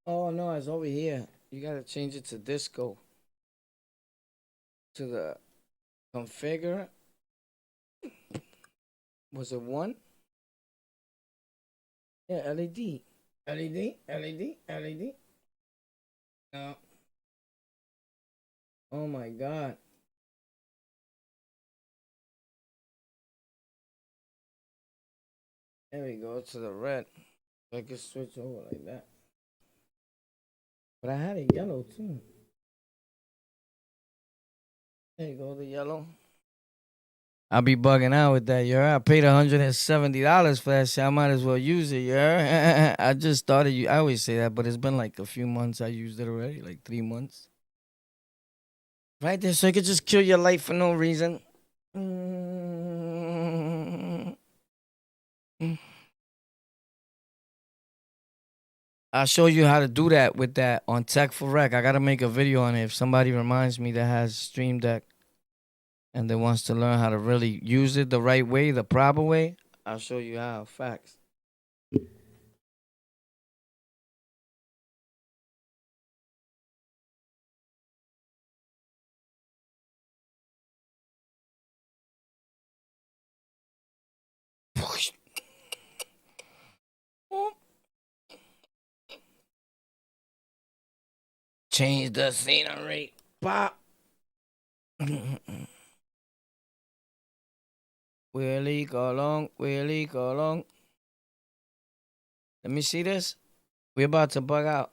Oh no, it's over here. You gotta change it to disco. To the configure. Was it one? Yeah, LED. LED, LED, LED. No. Oh my God. There we go, to the red. I can switch over like that. But I had a yellow too. There you go, the yellow. I'll be bugging out with that, yo. I paid $170 for that shit. I might as well use it, yo. I just started. I always say that, but it's been like a few months. I used it already, like 3 months. Right there, so you could just kill your life for no reason. I'll show you how to do that with that on Tech for Rec. I gotta make a video on it. If somebody reminds me that has Stream Deck and that wants to learn how to really use it the right way, the proper way, I'll show you how. Facts. Change the scenery. Pop. Willie, go long. Willie, go long. Let me see this. We about to bug out.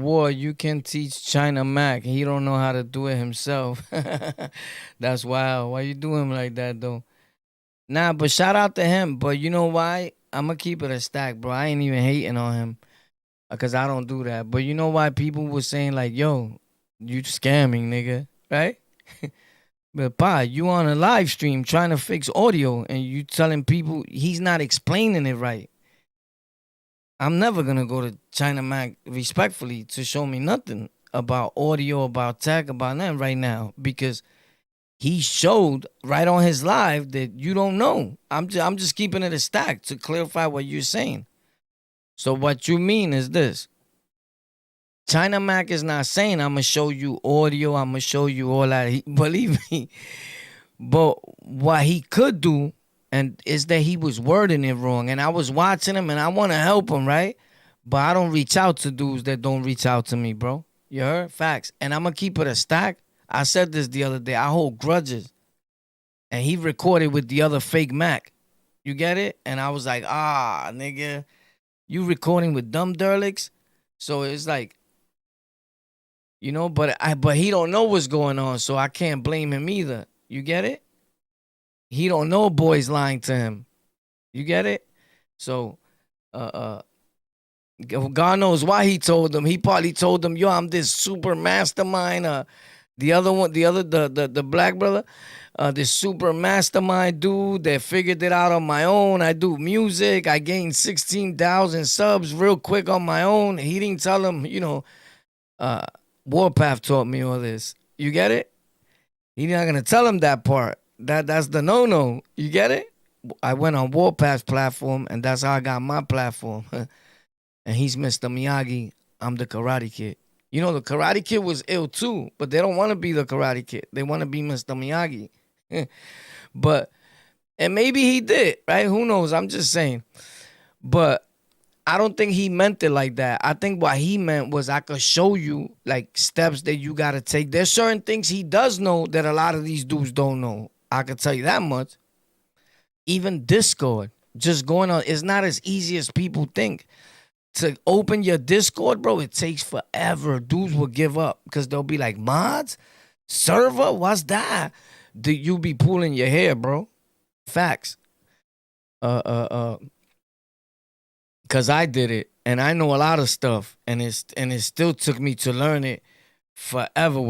War, you can teach China Mac. He don't know how to do it himself. That's wild. Why you do him like that though? Nah, but shout out to him. But you know why? I'ma keep it a stack, bro. I ain't even hating on him because I don't do that. But you know why people were saying like, "Yo, you scamming, nigga," right? But pa, you on a live stream trying to fix audio and you telling people he's not explaining it right. I'm never gonna go to China Mac respectfully to show me nothing about audio, about tech, about nothing right now because he showed right on his live that you don't know. I'm just keeping it a stack to clarify what you're saying. So what you mean is this. China Mac is not saying I'm gonna show you audio, I'm gonna show you all that. Believe me. But what he could do, and is that he was wording it wrong. And I was watching him and I want to help him, right? But I don't reach out to dudes that don't reach out to me, bro. You heard? Facts. And I'm gonna keep it a stack. I said this the other day. I hold grudges. And he recorded with the other fake Mac. You get it? And I was like, nigga, you recording with dumb derlicks? So it's like, you know, but he don't know what's going on, so I can't blame him either. You get it? He don't know boys lying to him. You get it? So, God knows why he told them. He probably told them, "Yo, I'm this super mastermind." The black brother, this super mastermind dude that figured it out on my own. I do music. I gained 16,000 subs real quick on my own. He didn't tell him, Warpath taught me all this. You get it? He's not gonna tell him that part. That's the no-no. You get it? I went on Warpath's platform, and that's how I got my platform. And he's Mr. Miyagi. I'm the Karate Kid. You know, the Karate Kid was ill too, but they don't want to be the Karate Kid. They want to be Mr. Miyagi. And maybe he did, right? Who knows? I'm just saying. But I don't think he meant it like that. I think what he meant was I could show you like steps that you got to take. There's certain things he does know that a lot of these dudes don't know. I could tell you that much. Even Discord, just going on, it's not as easy as people think. To open your Discord, bro, it takes forever. Dudes will give up because they'll be like, mods? Server? What's that? You be pulling your hair, bro. Facts. Because I did it, and I know a lot of stuff, and it still took me to learn it forever.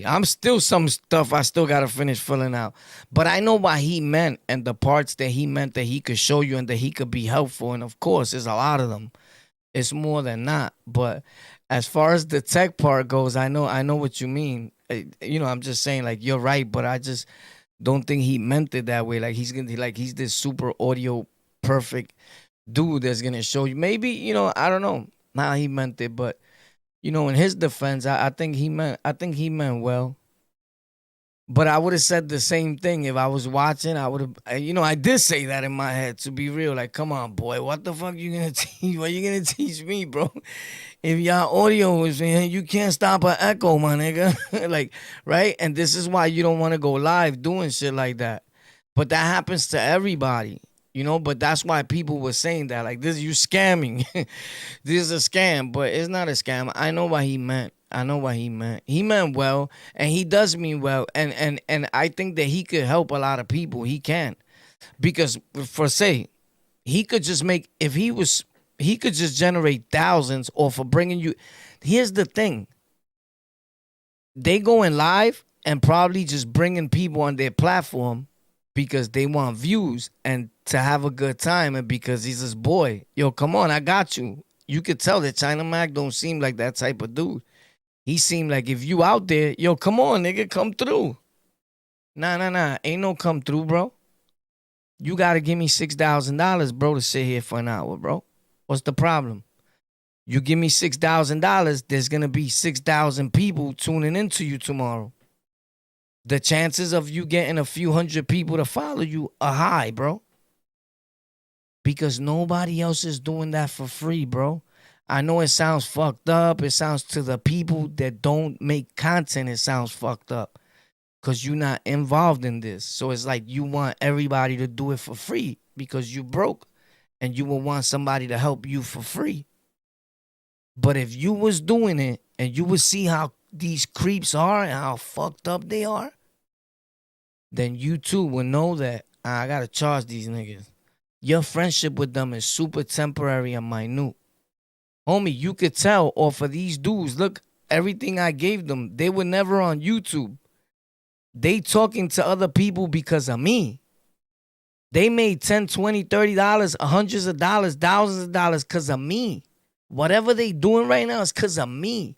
I'm still some stuff I still gotta finish filling out, but I know what he meant and the parts that he meant that he could show you and that he could be helpful. And of course, there's a lot of them. It's more than not. But as far as the tech part goes, I know what you mean. I'm just saying, like, you're right, but I just don't think he meant it that way. Like he's this super audio perfect dude that's gonna show you. Maybe, I don't know how he meant it, but in his defense, I think he meant well. But I would have said the same thing if I was watching. I would have, I did say that in my head, to be real. Like, come on, boy, what the fuck you gonna teach? What you gonna teach me, bro? If y'all audio is in, you can't stop an echo, my nigga. Like, right? And this is why you don't want to go live doing shit like that. But that happens to everybody, But that's why people were saying that, like, this, you scamming. This is a scam, but it's not a scam. I know what he meant. He meant well, and he does mean well, and I think that he could help a lot of people. He can, because he could just he could just generate thousands off of bringing you. Here's the thing: they going live and probably just bringing people on their platform because they want views and to have a good time, and because he's this boy. Yo, come on, I got you. You could tell that China Mac don't seem like that type of dude. He seemed like if you out there, yo, come on, nigga, come through. Nah. Ain't no come through, bro. You got to give me $6,000, bro, to sit here for an hour, bro. What's the problem? You give me $6,000, there's going to be 6,000 people tuning into you tomorrow. The chances of you getting a few hundred people to follow you are high, bro. Because nobody else is doing that for free, bro. I know it sounds fucked up. It sounds to the people that don't make content, it sounds fucked up. Because you're not involved in this. So it's like you want everybody to do it for free because you broke and you will want somebody to help you for free. But if you was doing it and you would see how these creeps are and how fucked up they are, then you too will know that I gotta charge these niggas. Your friendship with them is super temporary and minute. Homie, you could tell off of these dudes, look, everything I gave them, they were never on YouTube. They talking to other people because of me. They made $10, $20, $30, hundreds of dollars, thousands of dollars because of me. Whatever they doing right now is because of me.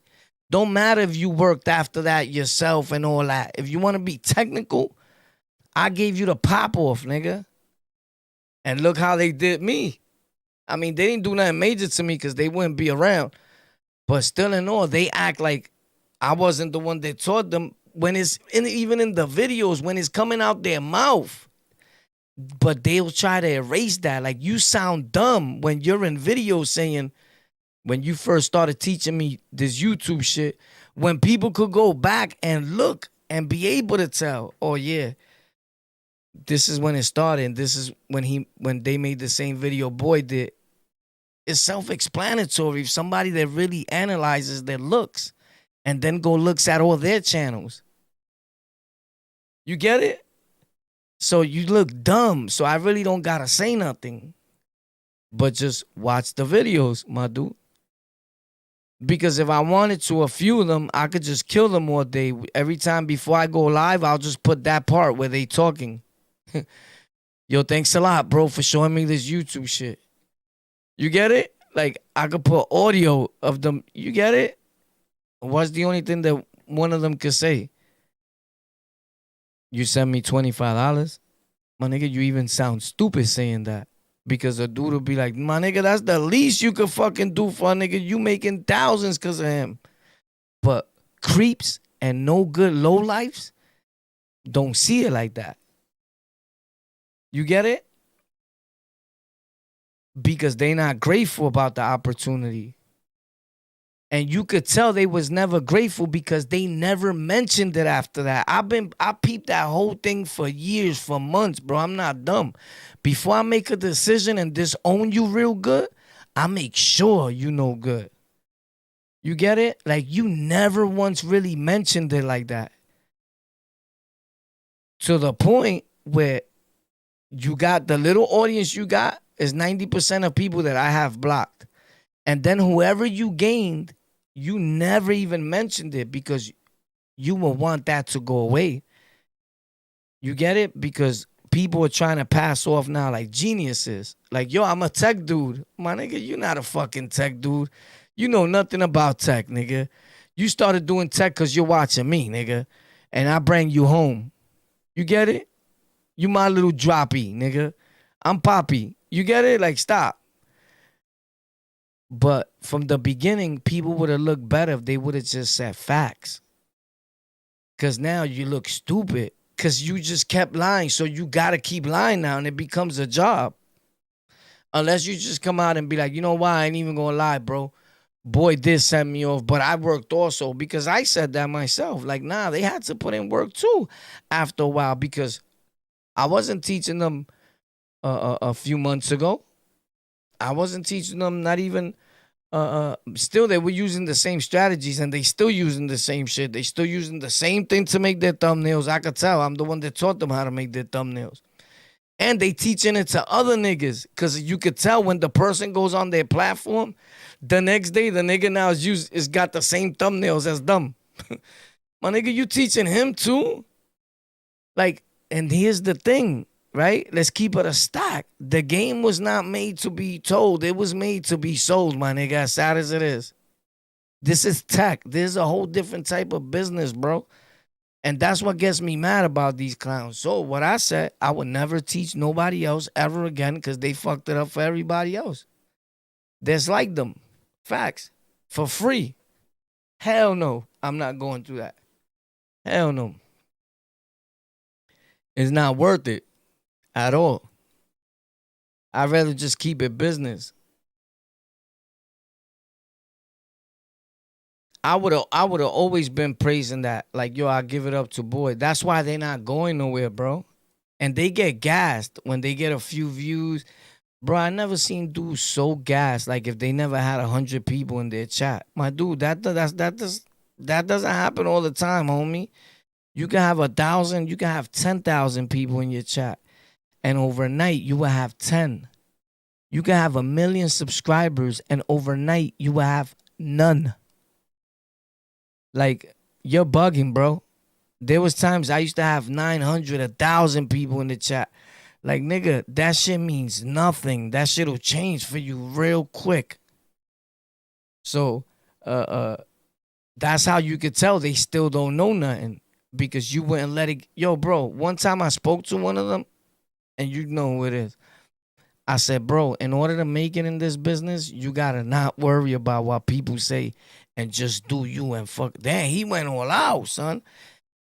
Don't matter if you worked after that yourself and all that. If you want to be technical, I gave you the pop off, nigga. And look how they did me. I mean, they didn't do nothing major to me because they wouldn't be around. But still in all, they act like I wasn't the one that taught them when it's even in the videos, when it's coming out their mouth. But they'll try to erase that. Like, you sound dumb when you're in videos saying, when you first started teaching me this YouTube shit, when people could go back and look and be able to tell, oh yeah, this is when it started, and this is when they made the same video Boy did. It's self-explanatory. If somebody that really analyzes their looks and then go looks at all their channels. You get it? So you look dumb. So I really don't gotta say nothing. But just watch the videos, my dude. Because if I wanted to, a few of them, I could just kill them all day. Every time before I go live, I'll just put that part where they talking. Yo, thanks a lot, bro, for showing me this YouTube shit. You get it? Like, I could put audio of them. You get it? What's the only thing that one of them could say? You send me $25? My nigga, you even sound stupid saying that. Because a dude will be like, my nigga, that's the least you could fucking do for a nigga. You making thousands because of him. But creeps and no good lowlifes don't see it like that. You get it? Because they not grateful about the opportunity. And you could tell they was never grateful because they never mentioned it after that. I peeped that whole thing for years, for months, bro. I'm not dumb. Before I make a decision and disown you real good, I make sure you know good. You get it? Like, you never once really mentioned it like that. To the point where you got the little audience you got is 90% of people that I have blocked. And then whoever you gained, you never even mentioned it because you will want that to go away. You get it? Because people are trying to pass off now like geniuses. Like, yo, I'm a tech dude. My nigga, you're not a fucking tech dude. You know nothing about tech, nigga. You started doing tech because you're watching me, nigga. And I bring you home. You get it? You my little droppy, nigga. I'm Poppy. You get it? Like, stop. But from the beginning, people would have looked better if they would have just said facts. Because now you look stupid. Because you just kept lying. So you got to keep lying now, and it becomes a job. Unless you just come out and be like, you know why? I ain't even going to lie, bro. Boy did send me off, but I worked also. Because I said that myself. Like, nah, they had to put in work too after a while. Because I wasn't teaching them a few months ago. I wasn't teaching them, not even, still they were using the same strategies and they still using the same shit. They still using the same thing to make their thumbnails. I could tell. I'm the one that taught them how to make their thumbnails. And they teaching it to other niggas because you could tell when the person goes on their platform, the next day the nigga now is got the same thumbnails as them. My nigga, you teaching him too? Like, and here's the thing. Right? Let's keep it a stack. The game was not made to be told. It was made to be sold, my nigga, as sad as it is. This is tech. This is a whole different type of business, bro. And that's what gets me mad about these clowns. So what I said, I would never teach nobody else ever again because they fucked it up for everybody else. That's like them. Facts. For free. Hell no. I'm not going through that. Hell no. It's not worth it at all. I'd rather just keep it business. I would have always been praising that. Like, yo, I give it up to boy. That's why they're not going nowhere, bro. And they get gassed when they get a few views. Bro, I never seen dudes so gassed. Like if they never had 100 people in their chat. My dude, that doesn't happen all the time, homie. You can have 1,000, you can have 10,000 people in your chat. And overnight, you will have 10. You can have 1 million subscribers, and overnight, you will have none. Like, you're bugging, bro. There was times I used to have 900, 1,000 people in the chat. Like, nigga, that shit means nothing. That shit will change for you real quick. So, that's how you could tell they still don't know nothing. Because you wouldn't let it. Yo, bro, one time I spoke to one of them, and you know who it is. I said, bro, in order to make it in this business, you gotta not worry about what people say and just do you and fuck. Damn, he went all out, son.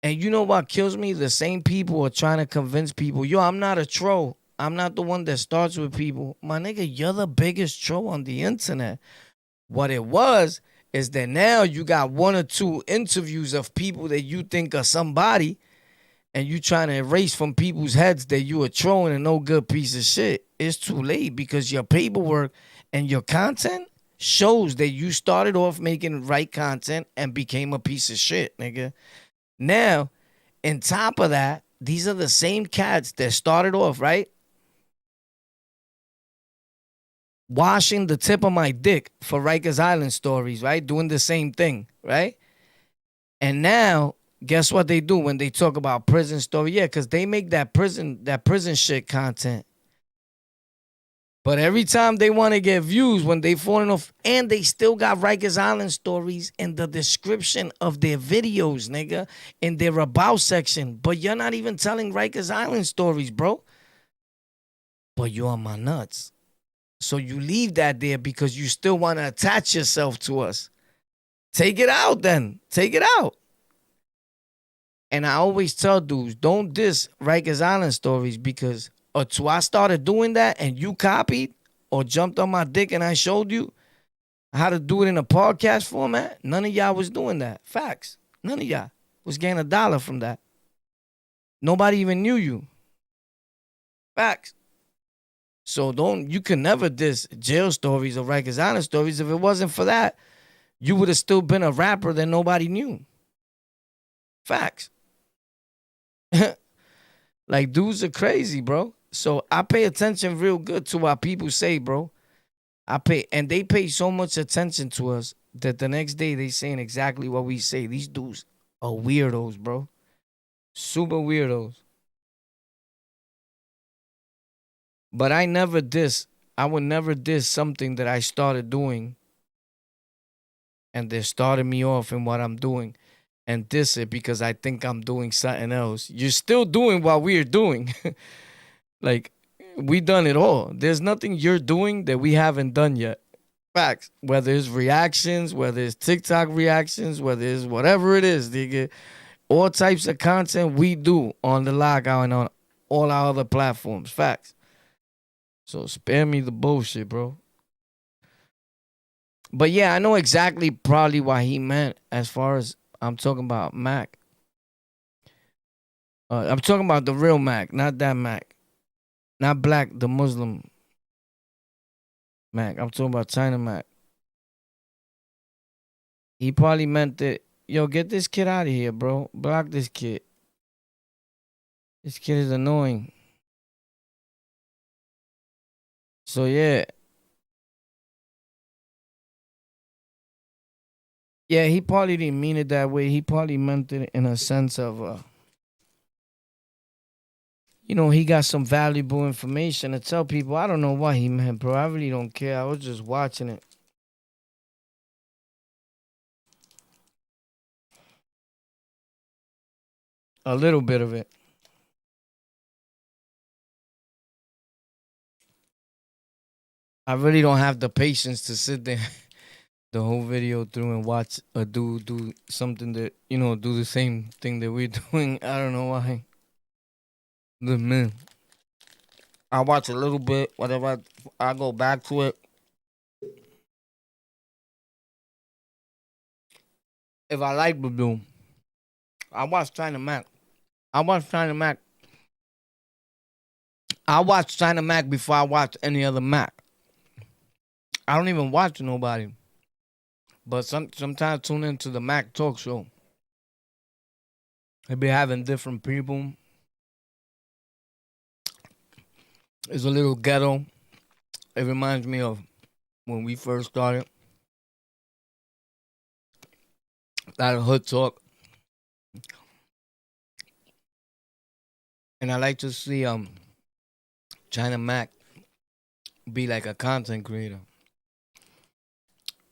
And you know what kills me? The same people are trying to convince people, yo, I'm not a troll. I'm not the one that starts with people. My nigga, you're the biggest troll on the internet. What it was is that now you got 1 or 2 interviews of people that you think are somebody, and you trying to erase from people's heads that you a troll and a no good piece of shit. It's too late because your paperwork and your content shows that you started off making right content and became a piece of shit, nigga. Now, on top of that, these are the same cats that started off, right? Washing the tip of my dick for Rikers Island stories, right? Doing the same thing, right? And now, guess what they do when they talk about prison story? Yeah, because they make that prison shit content. But every time they want to get views when they falling off, and they still got Rikers Island stories in the description of their videos, nigga, in their about section. But you're not even telling Rikers Island stories, bro. But you're on my nuts. So you leave that there because you still want to attach yourself to us. Take it out then. Take it out. And I always tell dudes, don't diss Rikers Island stories because until I started doing that and you copied or jumped on my dick and I showed you how to do it in a podcast format, none of y'all was doing that. Facts. None of y'all was getting $1 from that. Nobody even knew you. Facts. So you can never diss jail stories or Rikers Island stories. If it wasn't for that, you would have still been a rapper that nobody knew. Facts. Like, dudes are crazy, bro. So I pay attention real good to what people say, bro. And they pay so much attention to us that the next day they saying exactly what we say. These dudes are weirdos, bro. Super weirdos. But I would never diss something that I started doing and they started me off in what I'm doing and diss it because I think I'm doing something else. You're still doing what we're doing. Like, we done it all. There's nothing you're doing that we haven't done yet. Facts. Whether it's reactions, whether it's TikTok reactions, whether it's whatever it is, nigga. All types of content we do on the Lockout and on all our other platforms. Facts. So spare me the bullshit, bro. But yeah, I know exactly probably what he meant as far as I'm talking about Mac. I'm talking about the real Mac, not that Mac. Not Black, the Muslim Mac. I'm talking about China Mac. He probably meant that, yo, get this kid out of here, bro. Block this kid. This kid is annoying. So yeah. Yeah, he probably didn't mean it that way. He probably meant it in a sense of, he got some valuable information to tell people. I don't know what he meant, bro. I really don't care. I was just watching it. A little bit of it. I really don't have the patience to sit there the whole video through and watch a dude do something that, do the same thing that we're doing. I don't know why. The man. I watch a little bit, whatever. I go back to it. If I like Badu, I watch China Mac. I watch China Mac. I watch China Mac before I watch any other Mac. I don't even watch nobody. But sometimes tune into the Mac talk show. They be having different people. It's a little ghetto. It reminds me of when we first started. A lot of hood talk. And I like to see China Mac be like a content creator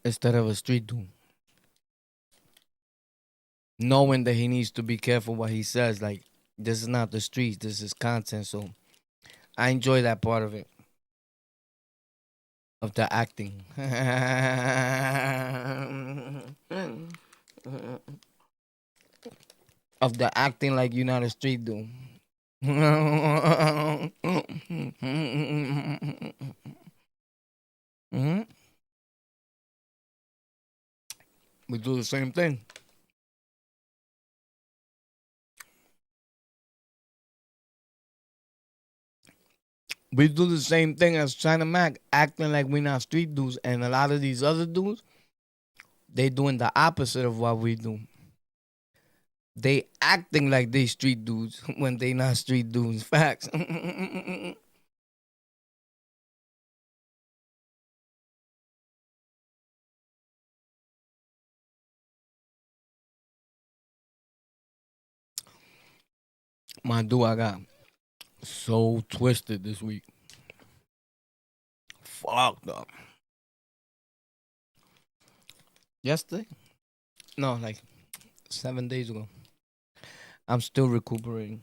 instead of a street dude. Knowing that he needs to be careful what he says. Like, this is not the streets, this is content. So I enjoy that part of it. Of the acting. Of the acting like you're not a street dude. Mm-hmm. We do the same thing. We do the same thing as China Mac, acting like we're not street dudes, and a lot of these other dudes, they doing the opposite of what we do. They acting like they street dudes when they not street dudes. Facts. My dude, I got so twisted this week. Fucked up. Yesterday? No, like 7 days ago. I'm still recuperating.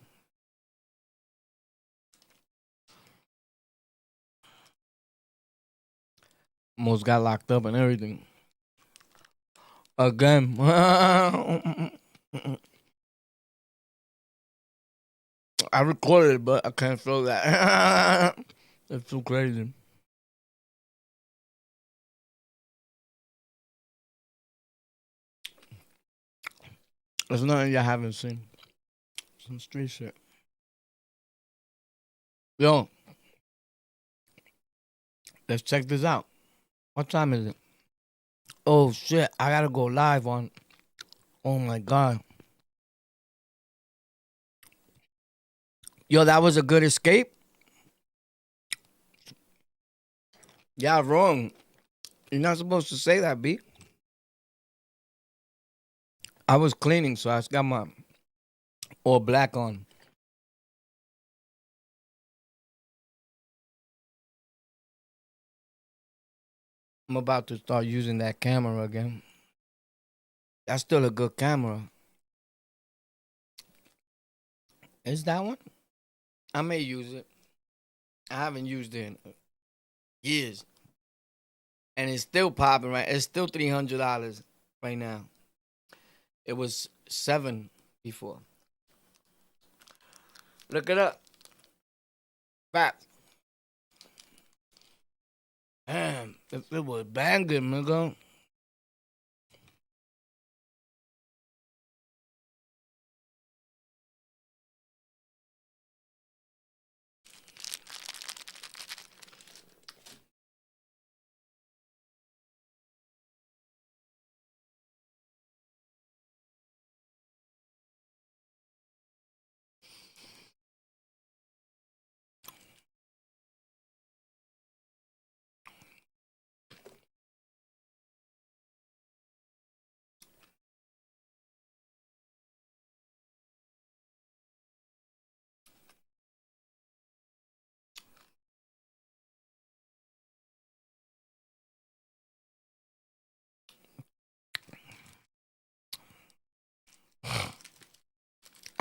Almost got locked up and everything. Again. I recorded it, but I can't feel that. It's too crazy. There's nothing you haven't seen. Some street shit. Yo, let's check this out. What time is it? Oh shit, I gotta go live on. Oh my god. Yo, that was a good escape? Yeah, wrong. You're not supposed to say that, B. I was cleaning, so I got my all black on. I'm about to start using that camera again. That's still a good camera. Is that one? I may use it. I haven't used it in years. And it's still popping, right? It's still $300 right now. It was $7 before. Look it up. Fact. Damn, if it was banging, nigga.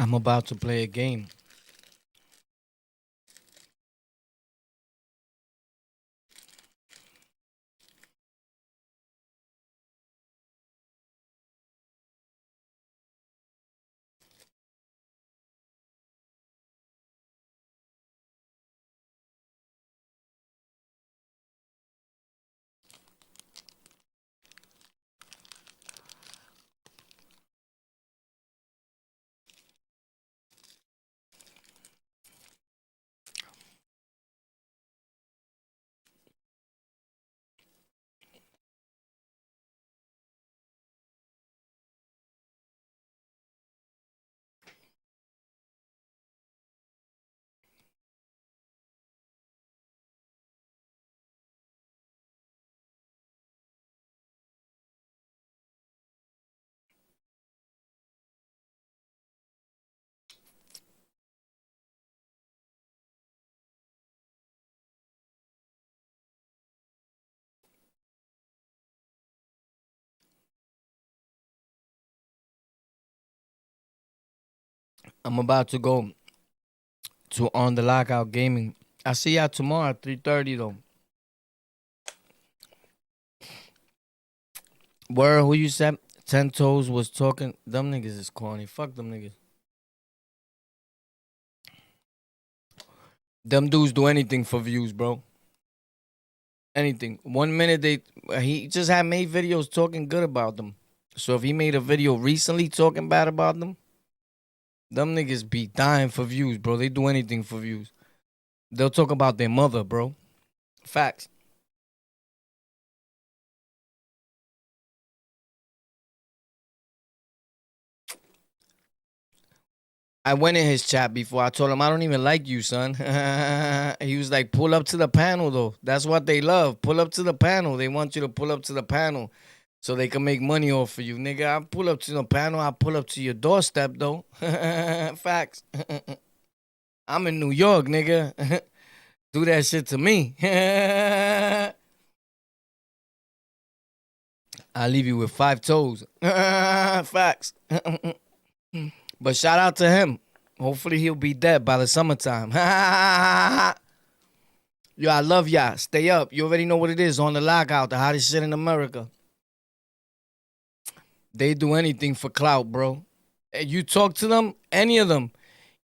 I'm about to play a game. I'm about to go to On the Lockout Gaming. I see y'all tomorrow at 3:30 though. Where who you said? 10 Toes was talking. Them niggas is corny. Fuck them niggas. Them dudes do anything for views, bro. Anything. 1 minute he just had made videos talking good about them. So if he made a video recently talking bad about them niggas be dying for views, bro. They do anything for views. They'll talk about their mother, bro. Facts. I went in his chat before. I told him, I don't even like you, son. He was like, pull up to the panel, though. That's what they love. Pull up to the panel. They want you to pull up to the panel so they can make money off of you. Nigga, I pull up to the panel. I pull up to your doorstep, though. Facts. I'm in New York, nigga. Do that shit to me. I'll leave you with 5 toes. Facts. But shout out to him. Hopefully he'll be dead by the summertime. Yo, I love y'all. Stay up. You already know what it is. On the Lockout, the hottest shit in America. They do anything for clout, bro. You talk to them, any of them.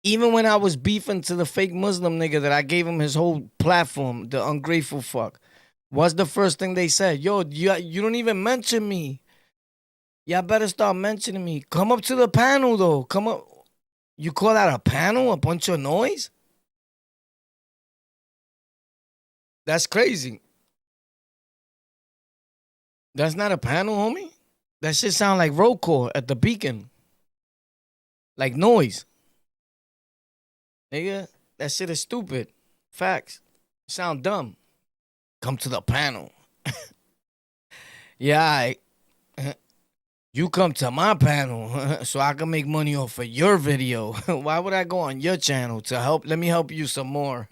Even when I was beefing to the fake Muslim nigga that I gave him his whole platform, the ungrateful fuck. What's the first thing they said? Yo, you don't even mention me. Y'all better start mentioning me. Come up to the panel, though. Come up. You call that a panel? A bunch of noise? That's crazy. That's not a panel, homie? That shit sound like roll call at the Beacon. Like noise. Nigga, that shit is stupid. Facts. Sound dumb. Come to the panel. Yeah, I. You come to my panel so I can make money off of your video. Why would I go on your channel to help? Let me help you some more.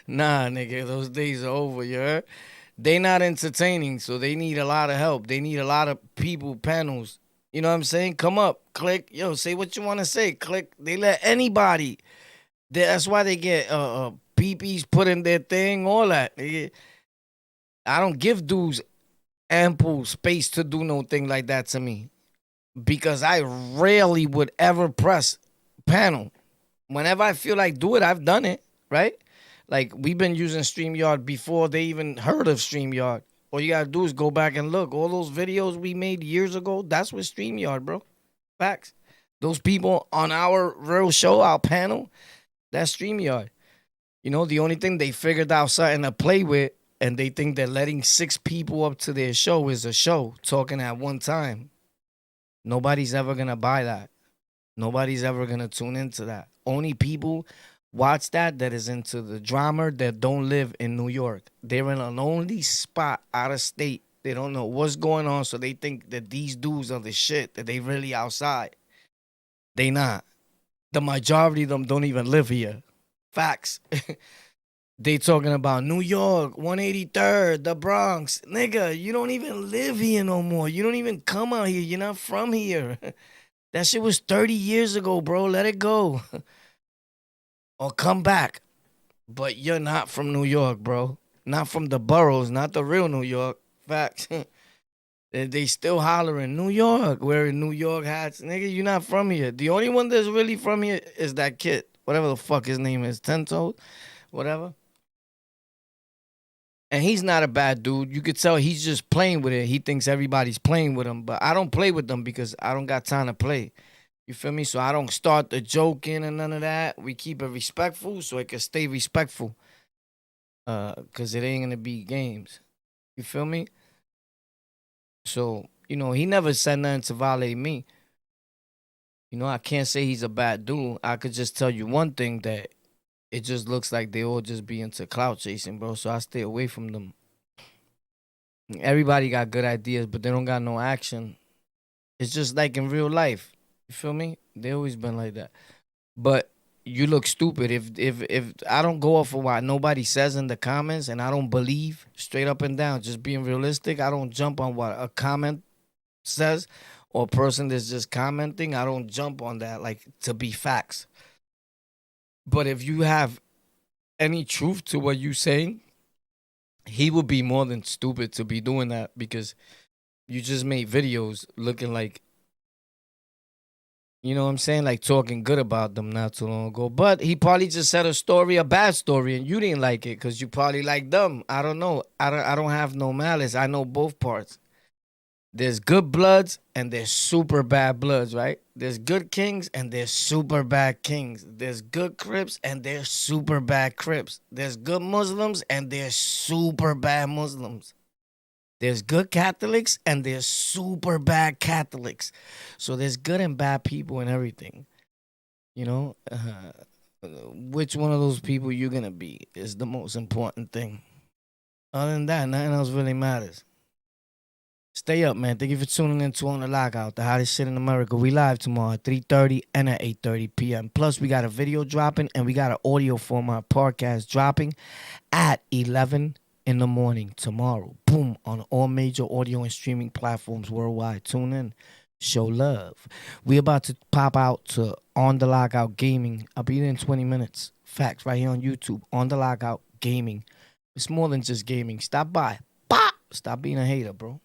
Nah, nigga, those days are over, you heard? They not entertaining, so they need a lot of help. They need a lot of people, panels. You know what I'm saying? Come up, click. Yo, say what you want to say. Click. They let anybody. That's why they get PPs put in their thing, all that. I don't give dudes ample space to do no thing like that to me because I rarely would ever press panel. Whenever I feel like do it, I've done it, right? Like we've been using StreamYard before they even heard of StreamYard. All you gotta do is go back and look. All those videos we made years ago, that's with StreamYard, bro. Facts. Those people on our real show, our panel, that's StreamYard. You know, the only thing they figured out something to play with, and they think that letting 6 people up to their show is a show, talking at one time. Nobody's ever going to buy that. Nobody's ever going to tune into that. Only people watch that is into the drama that don't live in New York. They're in a lonely spot out of state. They don't know what's going on, so they think that these dudes are the shit, that they really outside. They not. The majority of them don't even live here. Facts. They talking about New York, 183rd, the Bronx. Nigga, you don't even live here no more. You don't even come out here. You're not from here. That shit was 30 years ago, bro. Let it go. Or come back. But you're not from New York, bro. Not from the boroughs, not the real New York. Facts. They still hollering New York, wearing New York hats. Nigga, you not from here. The only one that's really from here is that kid. Whatever the fuck his name is. Tento, whatever. And he's not a bad dude. You could tell he's just playing with it. He thinks everybody's playing with him. But I don't play with them because I don't got time to play. You feel me? So I don't start the joking and none of that. We keep it respectful so it can stay respectful. Because it ain't going to be games. You feel me? So, you know, he never said nothing to violate me. You know, I can't say he's a bad dude. I could just tell you one thing, that it just looks like they all just be into clout chasing, bro. So I stay away from them. Everybody got good ideas, but they don't got no action. It's just like in real life. You feel me? They always been like that. But you look stupid if I don't go off of what nobody says in the comments, and I don't believe straight up and down, just being realistic. I don't jump on what a comment says or a person that's just commenting. I don't jump on that like to be facts. But if you have any truth to what you saying, he would be more than stupid to be doing that, because you just made videos looking like, you know what I'm saying, like talking good about them not too long ago. But he probably just said a bad story, and you didn't like it because you probably like them. I don't know. I don't have no malice. I know both parts. There's good bloods and there's super bad bloods, right? There's good kings and there's super bad kings. There's good Crips and there's super bad Crips. There's good Muslims and there's super bad Muslims. There's good Catholics and there's super bad Catholics. So there's good and bad people and everything. You know, which one of those people you're going to be is the most important thing. Other than that, nothing else really matters. Stay up, man. Thank you for tuning in to On The Lockout, the hottest shit in America. We live tomorrow at 3:30 and at 8:30 p.m. Plus, we got a video dropping and we got an audio format podcast dropping at 11 in the morning tomorrow. Boom, on all major audio and streaming platforms worldwide. Tune in. Show love. We about to pop out to On The Lockout Gaming. I'll be there in 20 minutes. Facts, right here on YouTube. On The Lockout Gaming. It's more than just gaming. Stop by. Stop being a hater, bro.